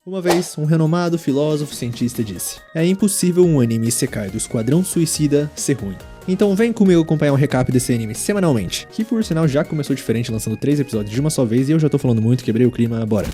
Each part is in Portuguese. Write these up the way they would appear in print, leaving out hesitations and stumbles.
Uma vez, um renomado filósofo cientista disse: é impossível um anime isekai do Esquadrão Suicida ser ruim. Então vem comigo acompanhar um recap desse anime semanalmente, que por sinal já começou diferente lançando 3 episódios de uma só vez e eu já tô falando muito, quebrei o clima, bora.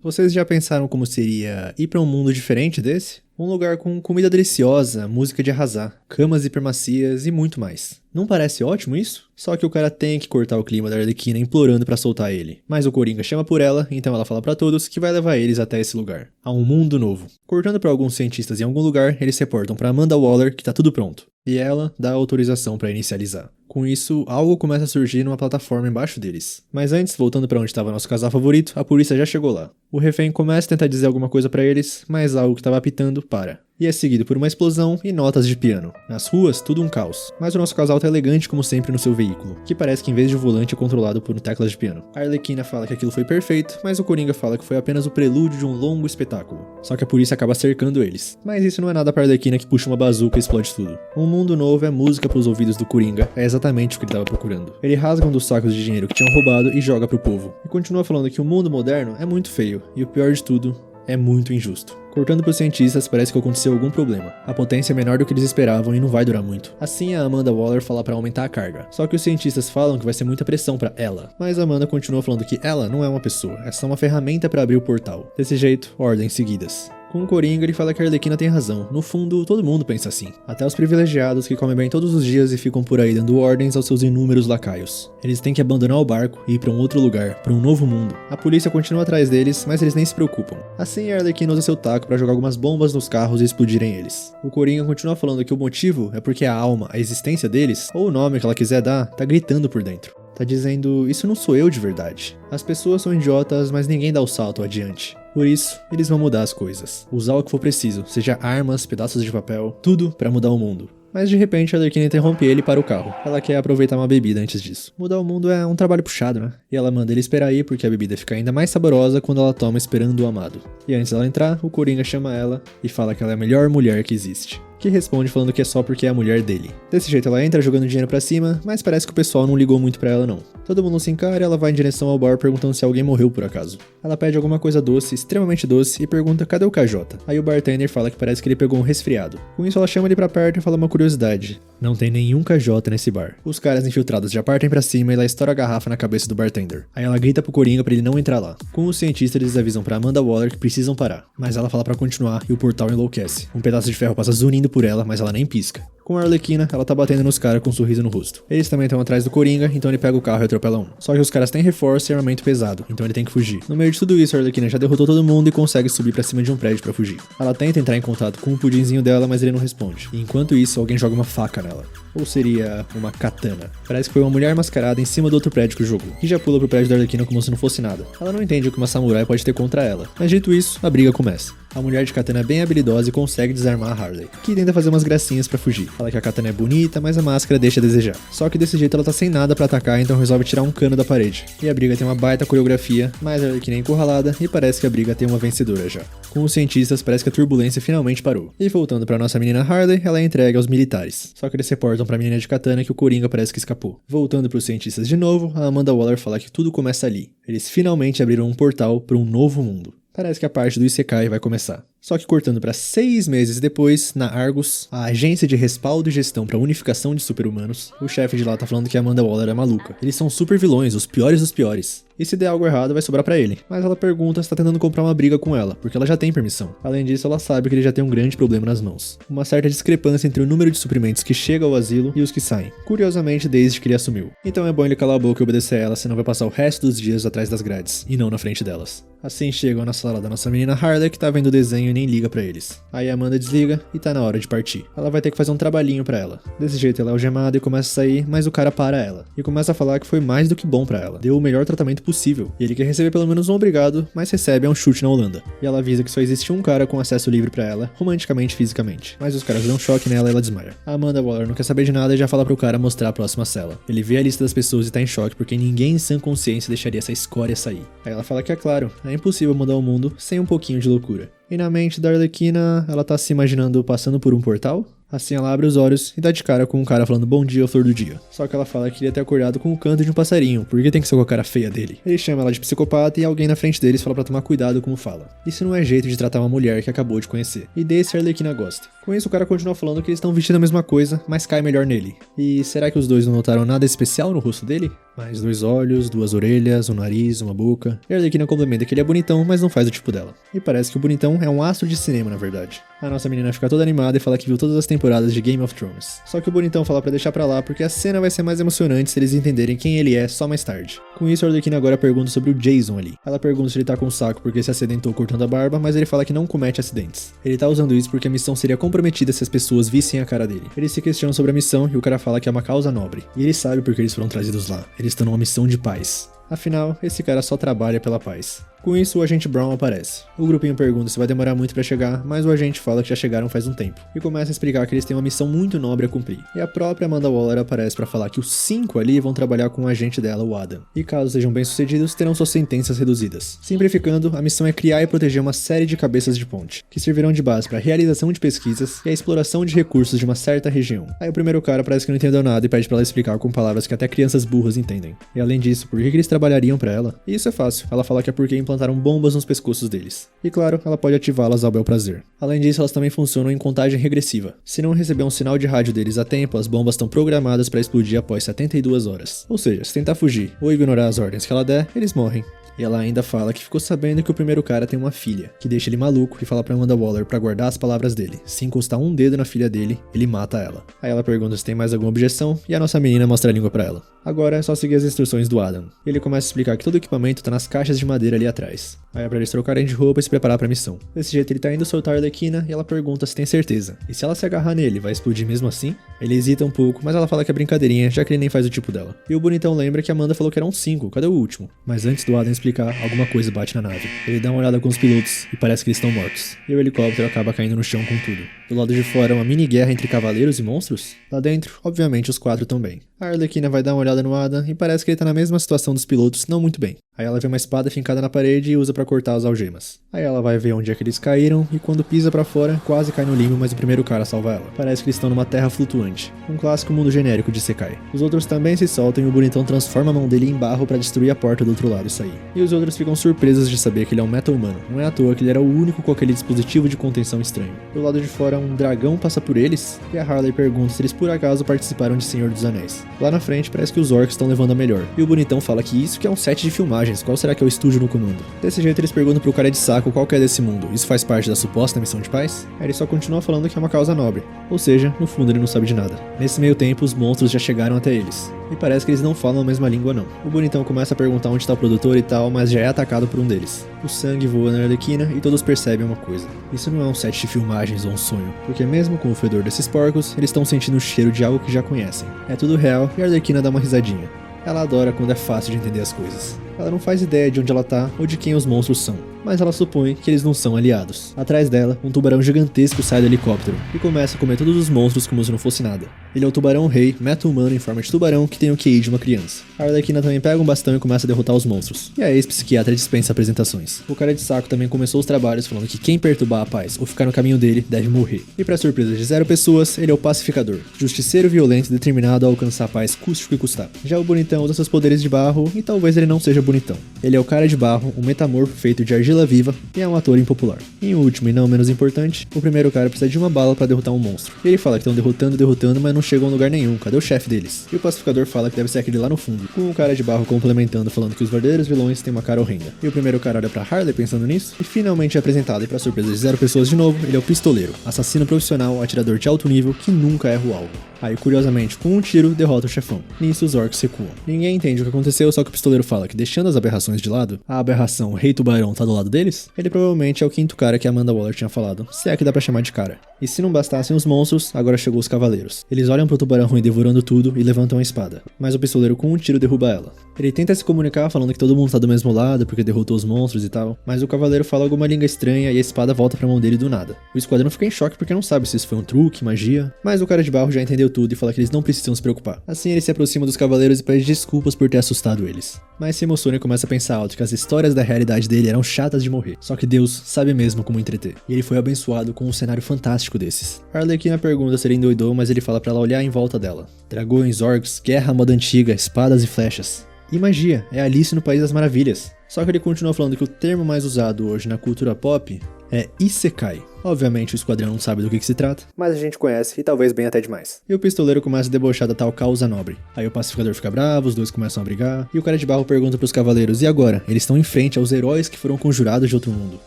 Vocês já pensaram como seria ir pra um mundo diferente desse? Um lugar com comida deliciosa, música de arrasar, camas hipermacias e muito mais. Não parece ótimo isso? Só que o cara tem que cortar o clima da Arlequina implorando pra soltar ele. Mas o Coringa chama por ela, então ela fala pra todos que vai levar eles até esse lugar, a um mundo novo. Cortando pra alguns cientistas em algum lugar, eles reportam pra Amanda Waller que tá tudo pronto. E ela dá a autorização pra inicializar. Com isso, algo começa a surgir numa plataforma embaixo deles. Mas antes, voltando pra onde estava nosso casal favorito, a polícia já chegou lá. O refém começa a tentar dizer alguma coisa pra eles, mas algo que estava apitando para. E é seguido por uma explosão e notas de piano. Nas ruas, tudo um caos. Mas o nosso casal tá elegante como sempre no seu veículo, que parece que em vez de volante é controlado por teclas de piano. A Arlequina fala que aquilo foi perfeito, mas o Coringa fala que foi apenas o prelúdio de um longo espetáculo. Só que a polícia acaba cercando eles. Mas isso não é nada pra Arlequina que puxa uma bazuca e explode tudo. Um mundo novo é música pros ouvidos do Coringa, é exatamente o que ele tava procurando. Ele rasga um dos sacos de dinheiro que tinham roubado e joga pro povo. E continua falando que o mundo moderno é muito feio, e o pior de tudo, é muito injusto. Cortando pros cientistas, parece que aconteceu algum problema. A potência é menor do que eles esperavam e não vai durar muito. Assim, a Amanda Waller fala pra aumentar a carga. Só que os cientistas falam que vai ser muita pressão pra ela. Mas a Amanda continua falando que ela não é uma pessoa, é só uma ferramenta pra abrir o portal. Desse jeito, ordens seguidas. Com o Coringa, ele fala que a Arlequina tem razão. No fundo, todo mundo pensa assim. Até os privilegiados que comem bem todos os dias e ficam por aí dando ordens aos seus inúmeros lacaios. Eles têm que abandonar o barco e ir pra um outro lugar, pra um novo mundo. A polícia continua atrás deles, mas eles nem se preocupam. Assim, a Arlequina usa seu taco pra jogar algumas bombas nos carros e explodirem eles. O Coringa continua falando que o motivo é porque a alma, a existência deles, ou o nome que ela quiser dar, tá gritando por dentro. Tá dizendo, isso não sou eu de verdade. As pessoas são idiotas, mas ninguém dá o salto adiante. Por isso, eles vão mudar as coisas. Usar o que for preciso, seja armas, pedaços de papel, tudo pra mudar o mundo. Mas de repente a Arlequina interrompe ele para o carro. Ela quer aproveitar uma bebida antes disso. Mudar o mundo é um trabalho puxado, né? E ela manda ele esperar aí porque a bebida fica ainda mais saborosa quando ela toma esperando o amado. E antes dela entrar, o Coringa chama ela e fala que ela é a melhor mulher que existe. Que responde falando que é só porque é a mulher dele. Desse jeito ela entra jogando dinheiro pra cima, mas parece que o pessoal não ligou muito pra ela não. Todo mundo se encara e ela vai em direção ao bar perguntando se alguém morreu por acaso. Ela pede alguma coisa doce, extremamente doce, e pergunta cadê o KJ. Aí o bartender fala que parece que ele pegou um resfriado. Com isso ela chama ele pra perto e fala uma curiosidade. Não tem nenhum KJ nesse bar. Os caras infiltrados já partem pra cima e ela estoura a garrafa na cabeça do bartender. Aí ela grita pro Coringa pra ele não entrar lá. Com os cientistas eles avisam pra Amanda Waller que precisam parar. Mas ela fala pra continuar e o portal enlouquece. Um pedaço de ferro passa zunindo por ela, mas ela nem pisca. Com a Arlequina, ela tá batendo nos caras com um sorriso no rosto. Eles também estão atrás do Coringa, então ele pega o carro e atropela um. Só que os caras têm reforço e armamento pesado, então ele tem que fugir. No meio de tudo isso, a Arlequina já derrotou todo mundo e consegue subir pra cima de um prédio pra fugir. Ela tenta entrar em contato com o pudinzinho dela, mas ele não responde. E enquanto isso, alguém joga uma faca nela. Ou seria uma katana. Parece que foi uma mulher mascarada em cima do outro prédio que jogou, que já pula pro prédio da Arlequina como se não fosse nada. Ela não entende o que uma samurai pode ter contra ela. Mas dito isso, a briga começa. A mulher de katana é bem habilidosa e consegue desarmar a Harley, que tenta fazer umas gracinhas pra fugir. Fala que a katana é bonita, mas a máscara deixa a desejar. Só que desse jeito ela tá sem nada pra atacar, então resolve tirar um cano da parede. E a briga tem uma baita coreografia, mas a Arlequina é encurralada e parece que a briga tem uma vencedora já. Com os cientistas, parece que a turbulência finalmente parou. E voltando pra nossa menina Harley, ela é entregue aos militares. Só que eles reportam pra menina de katana que o Coringa parece que escapou. Voltando pros cientistas de novo, a Amanda Waller fala que tudo começa ali. Eles finalmente abriram um portal pra um novo mundo. Parece que a parte do Isekai vai começar. Só que cortando para 6 meses depois, na Argus, a agência de respaldo e gestão para unificação de super-humanos, o chefe de lá tá falando que a Amanda Waller é maluca. Eles são super vilões, os piores dos piores. E se der algo errado, vai sobrar pra ele. Mas ela pergunta se tá tentando comprar uma briga com ela, porque ela já tem permissão. Além disso, ela sabe que ele já tem um grande problema nas mãos. Uma certa discrepância entre o número de suprimentos que chega ao asilo e os que saem. Curiosamente, desde que ele assumiu. Então é bom ele calar a boca e obedecer a ela, senão vai passar o resto dos dias atrás das grades, e não na frente delas. Assim chegam na sala da nossa menina Harley, que tá vendo o desenho e nem liga pra eles. Aí a Amanda desliga e tá na hora de partir. Ela vai ter que fazer um trabalhinho pra ela. Desse jeito ela é algemada e começa a sair, mas o cara para ela. E começa a falar que foi mais do que bom pra ela. Deu o melhor tratamento possível. E ele quer receber pelo menos um obrigado, mas recebe um chute na Holanda. E ela avisa que só existe um cara com acesso livre pra ela, romanticamente e fisicamente. Mas os caras dão um choque nela e ela desmaia. A Amanda Waller não quer saber de nada e já fala pro cara mostrar a próxima cela. Ele vê a lista das pessoas e tá em choque porque ninguém em sã consciência deixaria essa escória sair. Aí ela fala que é claro, é impossível mudar o mundo sem um pouquinho de loucura. E na mente da Arlequina, ela tá se imaginando passando por um portal? Assim ela abre os olhos e dá de cara com um cara falando bom dia, flor do dia. Só que ela fala que queria ter acordado com o canto de um passarinho, porque tem que ser com a cara feia dele. Ele chama ela de psicopata e alguém na frente deles fala pra tomar cuidado como fala. Isso não é jeito de tratar uma mulher que acabou de conhecer. E desse a Arlequina gosta. Com isso o cara continua falando que eles estão vestindo a mesma coisa, mas cai melhor nele. E será que os dois não notaram nada especial no rosto dele? Mais 2 olhos, 2 orelhas, um nariz, uma boca. E a Arlequina complementa que ele é bonitão, mas não faz o tipo dela. E parece que o bonitão é um astro de cinema, na verdade. A nossa menina fica toda animada e fala que viu todas as temporadas de Game of Thrones. Só que o bonitão fala pra deixar pra lá porque a cena vai ser mais emocionante se eles entenderem quem ele é só mais tarde. Com isso, a Arlequina agora pergunta sobre o Jason ali. Ela pergunta se ele tá com um saco porque se acidentou cortando a barba, mas ele fala que não comete acidentes. Ele tá usando isso porque a missão seria comprometida se as pessoas vissem a cara dele. Eles se questionam sobre a missão e o cara fala que é uma causa nobre. E ele sabe porque eles foram trazidos lá. Eles estão numa missão de paz. Afinal, esse cara só trabalha pela paz. Com isso, o agente Brown aparece. O grupinho pergunta se vai demorar muito pra chegar, mas o agente fala que já chegaram faz um tempo. E começa a explicar que eles têm uma missão muito nobre a cumprir. E a própria Amanda Waller aparece pra falar que os 5 ali vão trabalhar com o agente dela, o Adam. E caso sejam bem-sucedidos, terão suas sentenças reduzidas. Simplificando, a missão é criar e proteger uma série de cabeças de ponte, que servirão de base para a realização de pesquisas e a exploração de recursos de uma certa região. Aí o primeiro cara parece que não entendeu nada e pede pra ela explicar com palavras que até crianças burras entendem. E além disso, por que eles trabalhariam pra ela? E isso é fácil, ela fala que é porque implantaram bombas nos pescoços deles. E claro, ela pode ativá-las ao bel prazer. Além disso, elas também funcionam em contagem regressiva. Se não receber um sinal de rádio deles a tempo, as bombas estão programadas para explodir após 72 horas. Ou seja, se tentar fugir ou ignorar as ordens que ela der, eles morrem. E ela ainda fala que ficou sabendo que o primeiro cara tem uma filha, que deixa ele maluco e fala pra Amanda Waller pra guardar as palavras dele. Se encostar um dedo na filha dele, ele mata ela. Aí ela pergunta se tem mais alguma objeção e a nossa menina mostra a língua pra ela. Agora é só seguir as instruções do Adam. Ele começa a explicar que todo o equipamento tá nas caixas de madeira ali atrás. Aí é pra eles trocarem de roupa e se preparar pra missão. Desse jeito ele tá indo soltar a Arlequina e ela pergunta se tem certeza. E se ela se agarrar nele, vai explodir mesmo assim? Ele hesita um pouco, mas ela fala que é brincadeirinha, já que ele nem faz o tipo dela. E o bonitão lembra que a Amanda falou que eram 5, cadê o último? Mas antes do Adam explicar, alguma coisa bate na nave. Ele dá uma olhada com os pilotos e parece que eles estão mortos. E o helicóptero acaba caindo no chão com tudo. Do lado de fora, uma mini guerra entre cavaleiros e monstros. Lá dentro, obviamente, os 4 também. A Arlequina vai dar uma olhada no Adam e parece que ele tá na mesma situação dos pilotos, não muito bem. Aí ela vê uma espada fincada na parede e usa pra cortar as algemas. Aí ela vai ver onde é que eles caíram e quando pisa pra fora, quase cai no limbo, mas o primeiro cara salva ela. Parece que eles estão numa terra flutuante. Um clássico mundo genérico de Sekai. Os outros também se soltam e o bonitão transforma a mão dele em barro pra destruir a porta do outro lado e sair. E os outros ficam surpresos de saber que ele é um meta-humano. Não é à toa que ele era o único com aquele dispositivo de contenção estranho. Do lado de fora, um dragão passa por eles e a Harley pergunta se eles por acaso participaram de Senhor dos Anéis. Lá na frente, parece que os orcs estão levando a melhor. E o bonitão fala que isso que é um set de filmagens, qual será que é o estúdio no comando? Desse jeito eles perguntam pro cara de saco qual que é desse mundo. Isso faz parte da suposta missão de paz? Aí ele só continua falando que é uma causa nobre. Ou seja, no fundo ele não sabe de nada. Nesse meio tempo, os monstros já chegaram até eles. E parece que eles não falam a mesma língua não. O bonitão começa a perguntar onde tá o produtor e tal, mas já é atacado por um deles. O sangue voa na Arlequina e todos percebem uma coisa. Isso não é um set de filmagens ou um sonho, porque mesmo com o fedor desses porcos, eles estão sentindo o cheiro de algo que já conhecem. É tudo real e a Arlequina dá uma risadinha. Ela adora quando é fácil de entender as coisas. Ela não faz ideia de onde ela tá ou de quem os monstros são, mas ela supõe que eles não são aliados. Atrás dela, um tubarão gigantesco sai do helicóptero e começa a comer todos os monstros como se não fosse nada. Ele é o tubarão rei, meta-humano em forma de tubarão que tem o QI de uma criança. A Arlequina também pega um bastão e começa a derrotar os monstros. E a ex-psiquiatra dispensa apresentações. O cara de saco também começou os trabalhos falando que quem perturbar a paz ou ficar no caminho dele deve morrer. E pra surpresa de 0 pessoas, ele é o pacificador, justiceiro violento determinado a alcançar a paz custe o que custar. Já o bonitão usa seus poderes de barro e talvez ele não seja bonitão. Ele é o cara de barro, um metamorfo feito de argila viva e é um ator impopular. E em último e não menos importante, o primeiro cara precisa de uma bala pra derrotar um monstro. E ele fala que estão derrotando, mas não chegam a lugar nenhum. Cadê o chefe deles? E o pacificador fala que deve ser aquele lá no fundo, com o cara de barro complementando, falando que os verdadeiros vilões têm uma cara horrenda. E o primeiro cara olha pra Harley pensando nisso, e finalmente é apresentado, e pra surpresa de 0 pessoas de novo, ele é o pistoleiro, assassino profissional, atirador de alto nível, que nunca erra o alvo. Aí, curiosamente, com um tiro, derrota o chefão. Nisso, os orcs recuam. Ninguém entende o que aconteceu, só que o pistoleiro fala que, deixando as aberrações de lado, a aberração, o Rei Tubarão, tá do lado deles? Ele provavelmente é o 5º cara que a Amanda Waller tinha falado, se é que dá pra chamar de cara. E se não bastassem os monstros, agora chegou os cavaleiros. Eles olham pro tubarão ruim devorando tudo e levantam a espada. Mas o pistoleiro com um tiro derruba ela. Ele tenta se comunicar falando que todo mundo tá do mesmo lado porque derrotou os monstros e tal, mas o cavaleiro fala alguma língua estranha e a espada volta pra mão dele do nada. O esquadrão fica em choque porque não sabe se isso foi um truque, magia, mas o cara de barro já entendeu tudo e fala que eles não precisam se preocupar. Assim ele se aproxima dos cavaleiros e pede desculpas por ter assustado eles. Mas se emociona e começa a pensar alto que as histórias da realidade dele eram chatas gratas de morrer. Só que Deus sabe mesmo como entreter. E ele foi abençoado com um cenário fantástico desses. A Arlequina pergunta se ele endoidou, mas ele fala pra ela olhar em volta dela. Dragões, orcs, guerra à moda antiga, espadas e flechas. E magia, é Alice no País das Maravilhas. Só que ele continua falando que o termo mais usado hoje na cultura pop é Isekai. Obviamente o esquadrão não sabe do que se trata, mas a gente conhece e talvez bem até demais. E o pistoleiro começa a debochar da tal causa nobre. Aí o pacificador fica bravo, os dois começam a brigar, e o cara de barro pergunta pros cavaleiros, e agora? Eles estão em frente aos heróis que foram conjurados de outro mundo.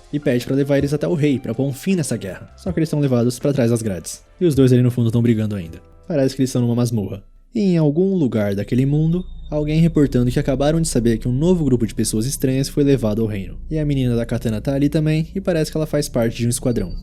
E pede pra levar eles até o rei, pra pôr um fim nessa guerra. Só que eles são levados pra trás das grades. E os dois ali no fundo estão brigando ainda. Parece que eles estão numa masmorra. E em algum lugar daquele mundo, alguém reportando que acabaram de saber que um novo grupo de pessoas estranhas foi levado ao reino. E a menina da katana tá ali também, e parece que ela faz parte de um esquadrão.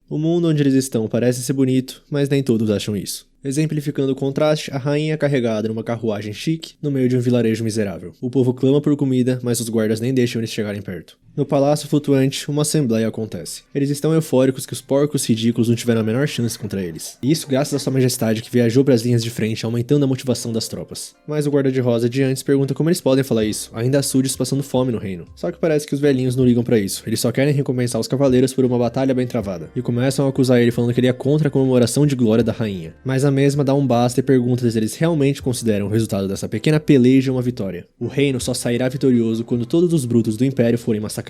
O mundo onde eles estão parece ser bonito, mas nem todos acham isso. Exemplificando o contraste, a rainha é carregada numa carruagem chique no meio de um vilarejo miserável. O povo clama por comida, mas os guardas nem deixam eles chegarem perto. No palácio flutuante, uma assembleia acontece. Eles estão eufóricos que os porcos ridículos não tiveram a menor chance contra eles. E isso graças a sua majestade que viajou para as linhas de frente, aumentando a motivação das tropas. Mas o guarda de rosa de antes pergunta como eles podem falar isso, ainda há súditos passando fome no reino. Só que parece que os velhinhos não ligam para isso, eles só querem recompensar os cavaleiros por uma batalha bem travada. E começam a acusar ele falando que ele é contra a comemoração de glória da rainha. Mas a mesma dá um basta e pergunta se eles realmente consideram o resultado dessa pequena peleja uma vitória. O reino só sairá vitorioso quando todos os brutos do império forem massacrados.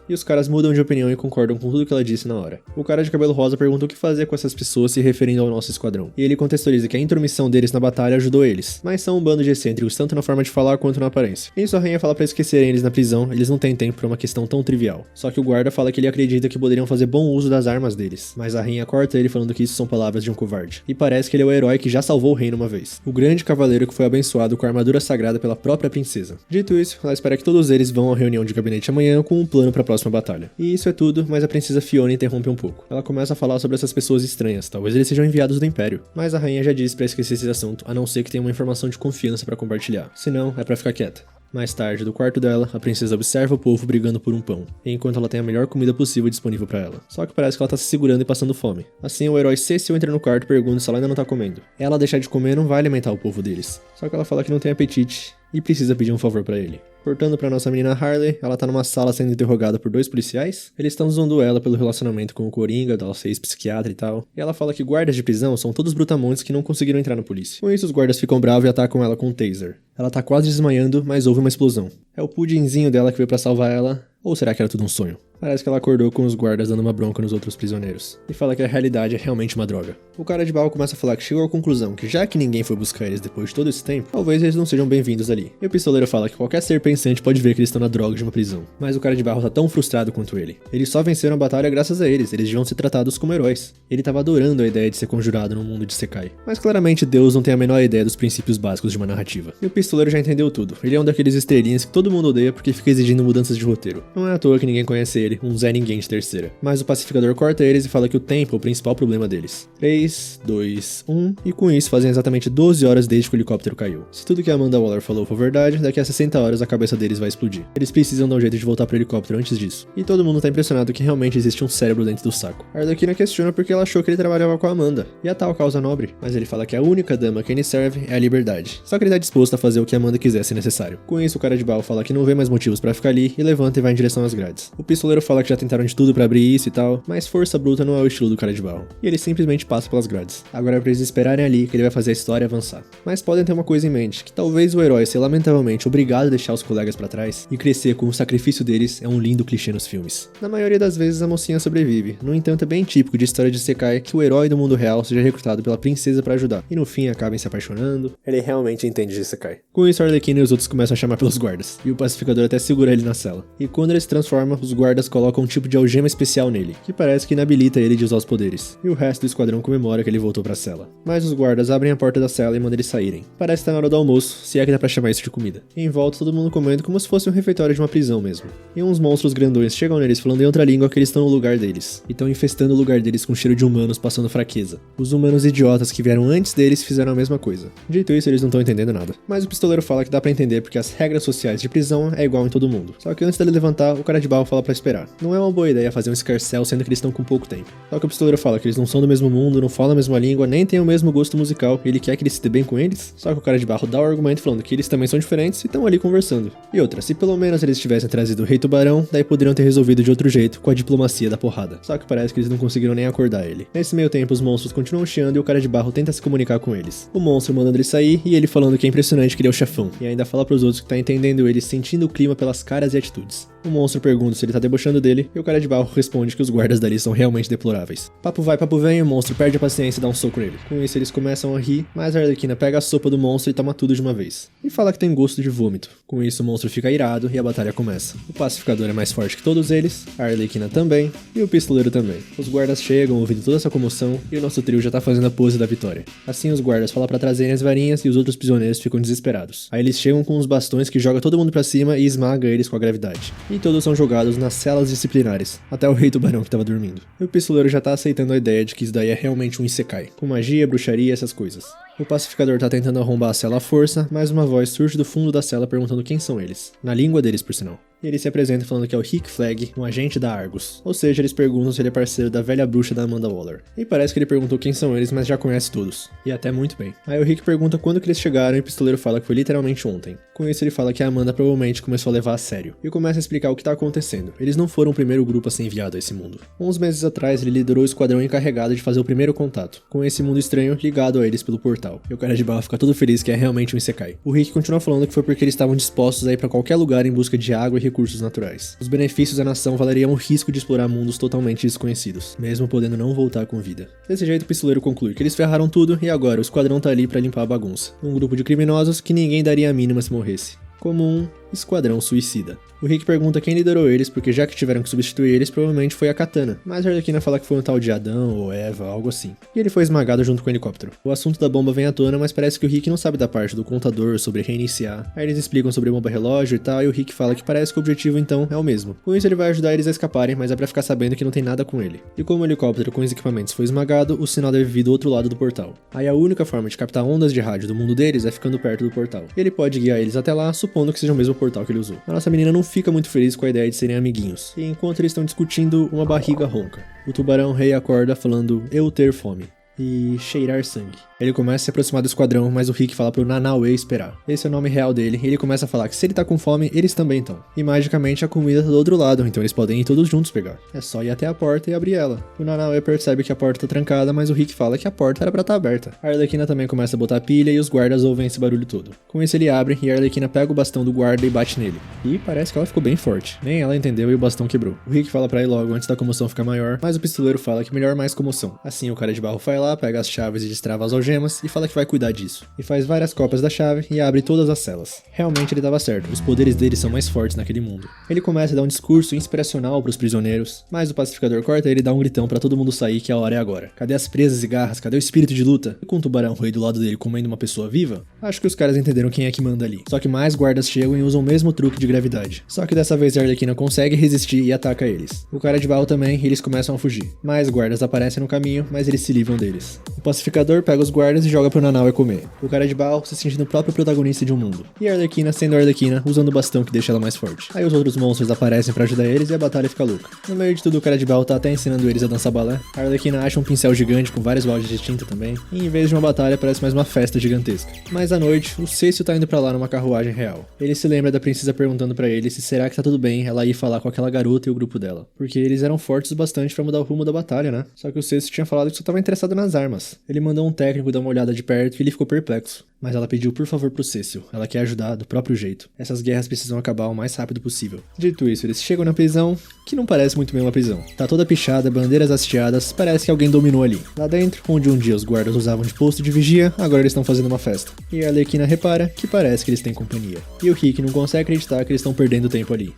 E os caras mudam de opinião e concordam com tudo que ela disse na hora. O cara de cabelo rosa pergunta o que fazer com essas pessoas se referindo ao nosso esquadrão. E ele contextualiza que a intromissão deles na batalha ajudou eles, mas são um bando de excêntricos tanto na forma de falar quanto na aparência. E isso a rainha fala pra esquecerem eles na prisão, eles não têm tempo pra uma questão tão trivial. Só que o guarda fala que ele acredita que poderiam fazer bom uso das armas deles, mas a rainha corta ele falando que isso são palavras de um covarde. E parece que ele é o herói que já salvou o reino uma vez. O grande cavaleiro que foi abençoado com a armadura sagrada pela própria princesa. Dito isso, ela espera que todos eles vão à reunião de gabinete amanhã com um plano pra próxima batalha. E isso é tudo, mas a princesa Fiona interrompe um pouco. Ela começa a falar sobre essas pessoas estranhas, talvez eles sejam enviados do Império. Mas a rainha já disse pra esquecer esse assunto, a não ser que tenha uma informação de confiança pra compartilhar. Senão, é pra ficar quieta. Mais tarde, do quarto dela, a princesa observa o povo brigando por um pão, enquanto ela tem a melhor comida possível disponível pra ela. Só que parece que ela tá se segurando e passando fome. Assim, o herói Cecil entra no quarto e pergunta se ela ainda não tá comendo. Ela deixar de comer não vai alimentar o povo deles. Só que ela fala que não tem apetite e precisa pedir um favor pra ele. Cortando pra nossa menina Harley, ela tá numa sala sendo interrogada por dois policiais. Eles estão zoando ela pelo relacionamento com o Coringa, dela ser ex-psiquiatra e tal. E ela fala que guardas de prisão são todos brutamontes que não conseguiram entrar na polícia. Com isso, os guardas ficam bravos e atacam ela com um taser. Ela tá quase desmaiando, mas houve uma explosão. É o pudinzinho dela que veio pra salvar ela, ou será que era tudo um sonho? Parece que ela acordou com os guardas dando uma bronca nos outros prisioneiros. E fala que a realidade é realmente uma droga. O cara de barro começa a falar que chegou à conclusão que já que ninguém foi buscar eles depois de todo esse tempo, talvez eles não sejam bem-vindos ali. E o pistoleiro fala que qualquer ser pensante pode ver que eles estão na droga de uma prisão. Mas o cara de barro tá tão frustrado quanto ele. Eles só venceram a batalha graças a eles deviam ser tratados como heróis. Ele tava adorando a ideia de ser conjurado num mundo de Isekai. Mas claramente Deus não tem a menor ideia dos princípios básicos de uma narrativa. E o pistoleiro já entendeu tudo. Ele é um daqueles estrelinhas que todo mundo odeia porque fica exigindo mudanças de roteiro. Não é à toa que ninguém conhece ele, um Zé Ninguém de terceira. Mas o pacificador corta eles e fala que o tempo é o principal problema deles. 3, 2, 1, e com isso fazem exatamente 12 horas desde que o helicóptero caiu. Se tudo que a Amanda Waller falou for verdade, daqui a 60 horas a cabeça deles vai explodir. Eles precisam dar um jeito de voltar pro helicóptero antes disso. E todo mundo tá impressionado que realmente existe um cérebro dentro do saco. A Arlequina questiona porque ela achou que ele trabalhava com a Amanda. E a tal causa nobre. Mas ele fala que a única dama que ele serve é a liberdade. Só que ele tá disposto a fazer o que a Amanda quiser se necessário. Com isso, o cara de barro fala que não vê mais motivos pra ficar ali e levanta e vai em direção às grades. O pistoleiro fala que já tentaram de tudo pra abrir isso e tal, mas força bruta não é o estilo do cara de barro. E ele simplesmente passa pelas grades. Agora é pra eles esperarem ali que ele vai fazer a história avançar. Mas podem ter uma coisa em mente, que talvez o herói ser lamentavelmente obrigado a deixar os colegas pra trás e crescer com o sacrifício deles é um lindo clichê nos filmes. Na maioria das vezes a mocinha sobrevive, no entanto é bem típico de história de Isekai que o herói do mundo real seja recrutado pela princesa pra ajudar, e no fim acabem se apaixonando. Ele realmente entende de Isekai. Com isso, a Arlequina e os outros começam a chamar pelos guardas, e o pacificador até segura ele na cela. E quando ele se transforma, os guardas colocam um tipo de algema especial nele, que parece que inabilita ele de usar os poderes. E o resto do esquadrão comemora que ele voltou pra cela. Mas os guardas abrem a porta da cela e mandam eles saírem. Parece que tá na hora do almoço, se é que dá pra chamar isso de comida. E em volta todo mundo comendo como se fosse um refeitório de uma prisão mesmo. E uns monstros grandões chegam neles falando em outra língua que eles estão no lugar deles. E estão infestando o lugar deles com cheiro de humanos passando fraqueza. Os humanos idiotas que vieram antes deles fizeram a mesma coisa. Dito isso, eles não estão entendendo nada. Mas o pistoleiro fala que dá pra entender porque as regras sociais de prisão é igual em todo mundo. Só que antes dele levantar, o cara de barro fala pra esperar. esperar. Não é uma boa ideia fazer um escarcéu sendo que eles estão com pouco tempo. Só que o pistoleiro fala que eles não são do mesmo mundo, não falam a mesma língua, nem têm o mesmo gosto musical, e ele quer que eles se dê bem com eles. Só que o cara de barro dá o argumento falando que eles também são diferentes e estão ali conversando. E outra, se pelo menos eles tivessem trazido o Rei Tubarão, daí poderiam ter resolvido de outro jeito, com a diplomacia da porrada. Só que parece que eles não conseguiram nem acordar ele. Nesse meio tempo, os monstros continuam chiando e o cara de barro tenta se comunicar com eles. O monstro mandando ele sair e ele falando que é impressionante que ele é o chefão. E ainda fala pros outros que tá entendendo ele, sentindo o clima pelas caras e atitudes. O monstro pergunta se ele tá debochando dele e o cara de barro responde que os guardas dali são realmente deploráveis. Papo vai, papo vem, o monstro perde a paciência e dá um soco nele. Com isso eles começam a rir, mas a Arlequina pega a sopa do monstro e toma tudo de uma vez. E fala que tem gosto de vômito. Com isso o monstro fica irado e a batalha começa. O pacificador é mais forte que todos eles, a Arlequina também e o pistoleiro também. Os guardas chegam ouvindo toda essa comoção e o nosso trio já tá fazendo a pose da vitória. Assim os guardas falam pra trazerem as varinhas e os outros prisioneiros ficam desesperados. Aí eles chegam com os bastões que joga todo mundo pra cima e esmaga eles com a gravidade. E todos são jogados nas celas disciplinares, até o Rei Tubarão que tava dormindo. E o pistoleiro já tá aceitando a ideia de que isso daí é realmente um isekai, com magia, bruxaria, essas coisas. O pacificador tá tentando arrombar a cela à força, mas uma voz surge do fundo da cela perguntando quem são eles. Na língua deles, por sinal. E ele se apresenta falando que é o Rick Flag, um agente da Argus. Ou seja, eles perguntam se ele é parceiro da velha bruxa da Amanda Waller. E parece que ele perguntou quem são eles, mas já conhece todos. E até muito bem. Aí o Rick pergunta quando que eles chegaram e o pistoleiro fala que foi literalmente ontem. Com isso ele fala que a Amanda provavelmente começou a levar a sério. E começa a explicar o que tá acontecendo. Eles não foram o primeiro grupo a ser enviado a esse mundo. Uns meses atrás ele liderou o esquadrão encarregado de fazer o primeiro contato, com esse mundo estranho ligado a eles pelo portal. E o cara de barro fica todo feliz que é realmente um isekai. O Rick continua falando que foi porque eles estavam dispostos a ir pra qualquer lugar em busca de água e recursos naturais. Os benefícios à nação valeriam o risco de explorar mundos totalmente desconhecidos, mesmo podendo não voltar com vida. Desse jeito o pistoleiro conclui que eles ferraram tudo e agora o esquadrão tá ali pra limpar a bagunça. Um grupo de criminosos que ninguém daria a mínima se morresse. Como um esquadrão suicida. O Rick pergunta quem liderou eles, porque já que tiveram que substituir eles, provavelmente foi a Katana. Mas a Arlequina fala que foi um tal de Adão ou Eva, algo assim. E ele foi esmagado junto com o helicóptero. O assunto da bomba vem à tona, mas parece que o Rick não sabe da parte do contador sobre reiniciar. Aí eles explicam sobre a bomba relógio e tal, e o Rick fala que parece que o objetivo então é o mesmo. Com isso ele vai ajudar eles a escaparem, mas é pra ficar sabendo que não tem nada com ele. E como o helicóptero com os equipamentos foi esmagado, o sinal deve vir do outro lado do portal. Aí a única forma de captar ondas de rádio do mundo deles é ficando perto do portal. E ele pode guiar eles até lá, supondo que seja o mesmo portal que ele usou. A nossa menina não fica muito feliz com a ideia de serem amiguinhos. E enquanto eles estão discutindo, uma barriga ronca. O tubarão rei acorda falando eu ter fome e cheirar sangue. Ele começa a se aproximar do esquadrão, mas o Rick fala pro Nanaue esperar. Esse é o nome real dele, e ele começa a falar que se ele tá com fome, eles também estão. E magicamente a comida tá do outro lado, então eles podem ir todos juntos pegar. É só ir até a porta e abrir ela. O Nanaue percebe que a porta tá trancada, mas o Rick fala que a porta era pra estar aberta. A Arlequina também começa a botar pilha e os guardas ouvem esse barulho todo. Com isso ele abre e a Arlequina pega o bastão do guarda e bate nele. E parece que ela ficou bem forte. Nem ela entendeu e o bastão quebrou. O Rick fala pra ir logo antes da comoção ficar maior, mas o pistoleiro fala que melhor mais comoção. Assim o cara de barro vai lá, pega as chaves e destrava as algemas e fala que vai cuidar disso. E faz várias cópias da chave e abre todas as celas. Realmente ele tava certo, os poderes dele são mais fortes naquele mundo. Ele começa a dar um discurso inspiracional pros prisioneiros, mas o pacificador corta ele e dá um gritão pra todo mundo sair que a hora é agora. Cadê as presas e garras? Cadê o espírito de luta? E com o tubarão rei do lado dele comendo uma pessoa viva? Acho que os caras entenderam quem é que manda ali. Só que mais guardas chegam e usam o mesmo truque de gravidade. Só que dessa vez a Arlequina consegue resistir e ataca eles. O cara de barro também e eles começam a fugir. Mais guardas aparecem no caminho, mas eles se livram deles. O pacificador pega os guardas e joga pro Nanaue comer. O cara de barro se sentindo o próprio protagonista de um mundo. E a Arlequina sendo a Arlequina, usando o bastão que deixa ela mais forte. Aí os outros monstros aparecem pra ajudar eles e a batalha fica louca. No meio de tudo, o cara de barro tá até ensinando eles a dançar balé. A Arlequina acha um pincel gigante com vários baldes de tinta também. E em vez de uma batalha, parece mais uma festa gigantesca. Mas à noite, o Cécio tá indo pra lá numa carruagem real. Ele se lembra da princesa perguntando pra ele se será que tá tudo bem ela ir falar com aquela garota e o grupo dela. Porque eles eram fortes o bastante pra mudar o rumo da batalha, né? Só que o Cécio tinha falado que só tava interessado nas armas. Ele mandou um técnico dar uma olhada de perto e ele ficou perplexo. Mas ela pediu por favor pro Cécio. Ela quer ajudar do próprio jeito. Essas guerras precisam acabar o mais rápido possível. Dito isso, eles chegam na prisão, que não parece muito bem uma prisão. Tá toda pichada, bandeiras hasteadas, parece que alguém dominou ali. Lá dentro, onde um dia os guardas usavam de posto de vigia, agora eles estão fazendo uma festa. E a Arlequina repara que parece que eles têm companhia. E o Rick não consegue acreditar que eles estão perdendo tempo ali.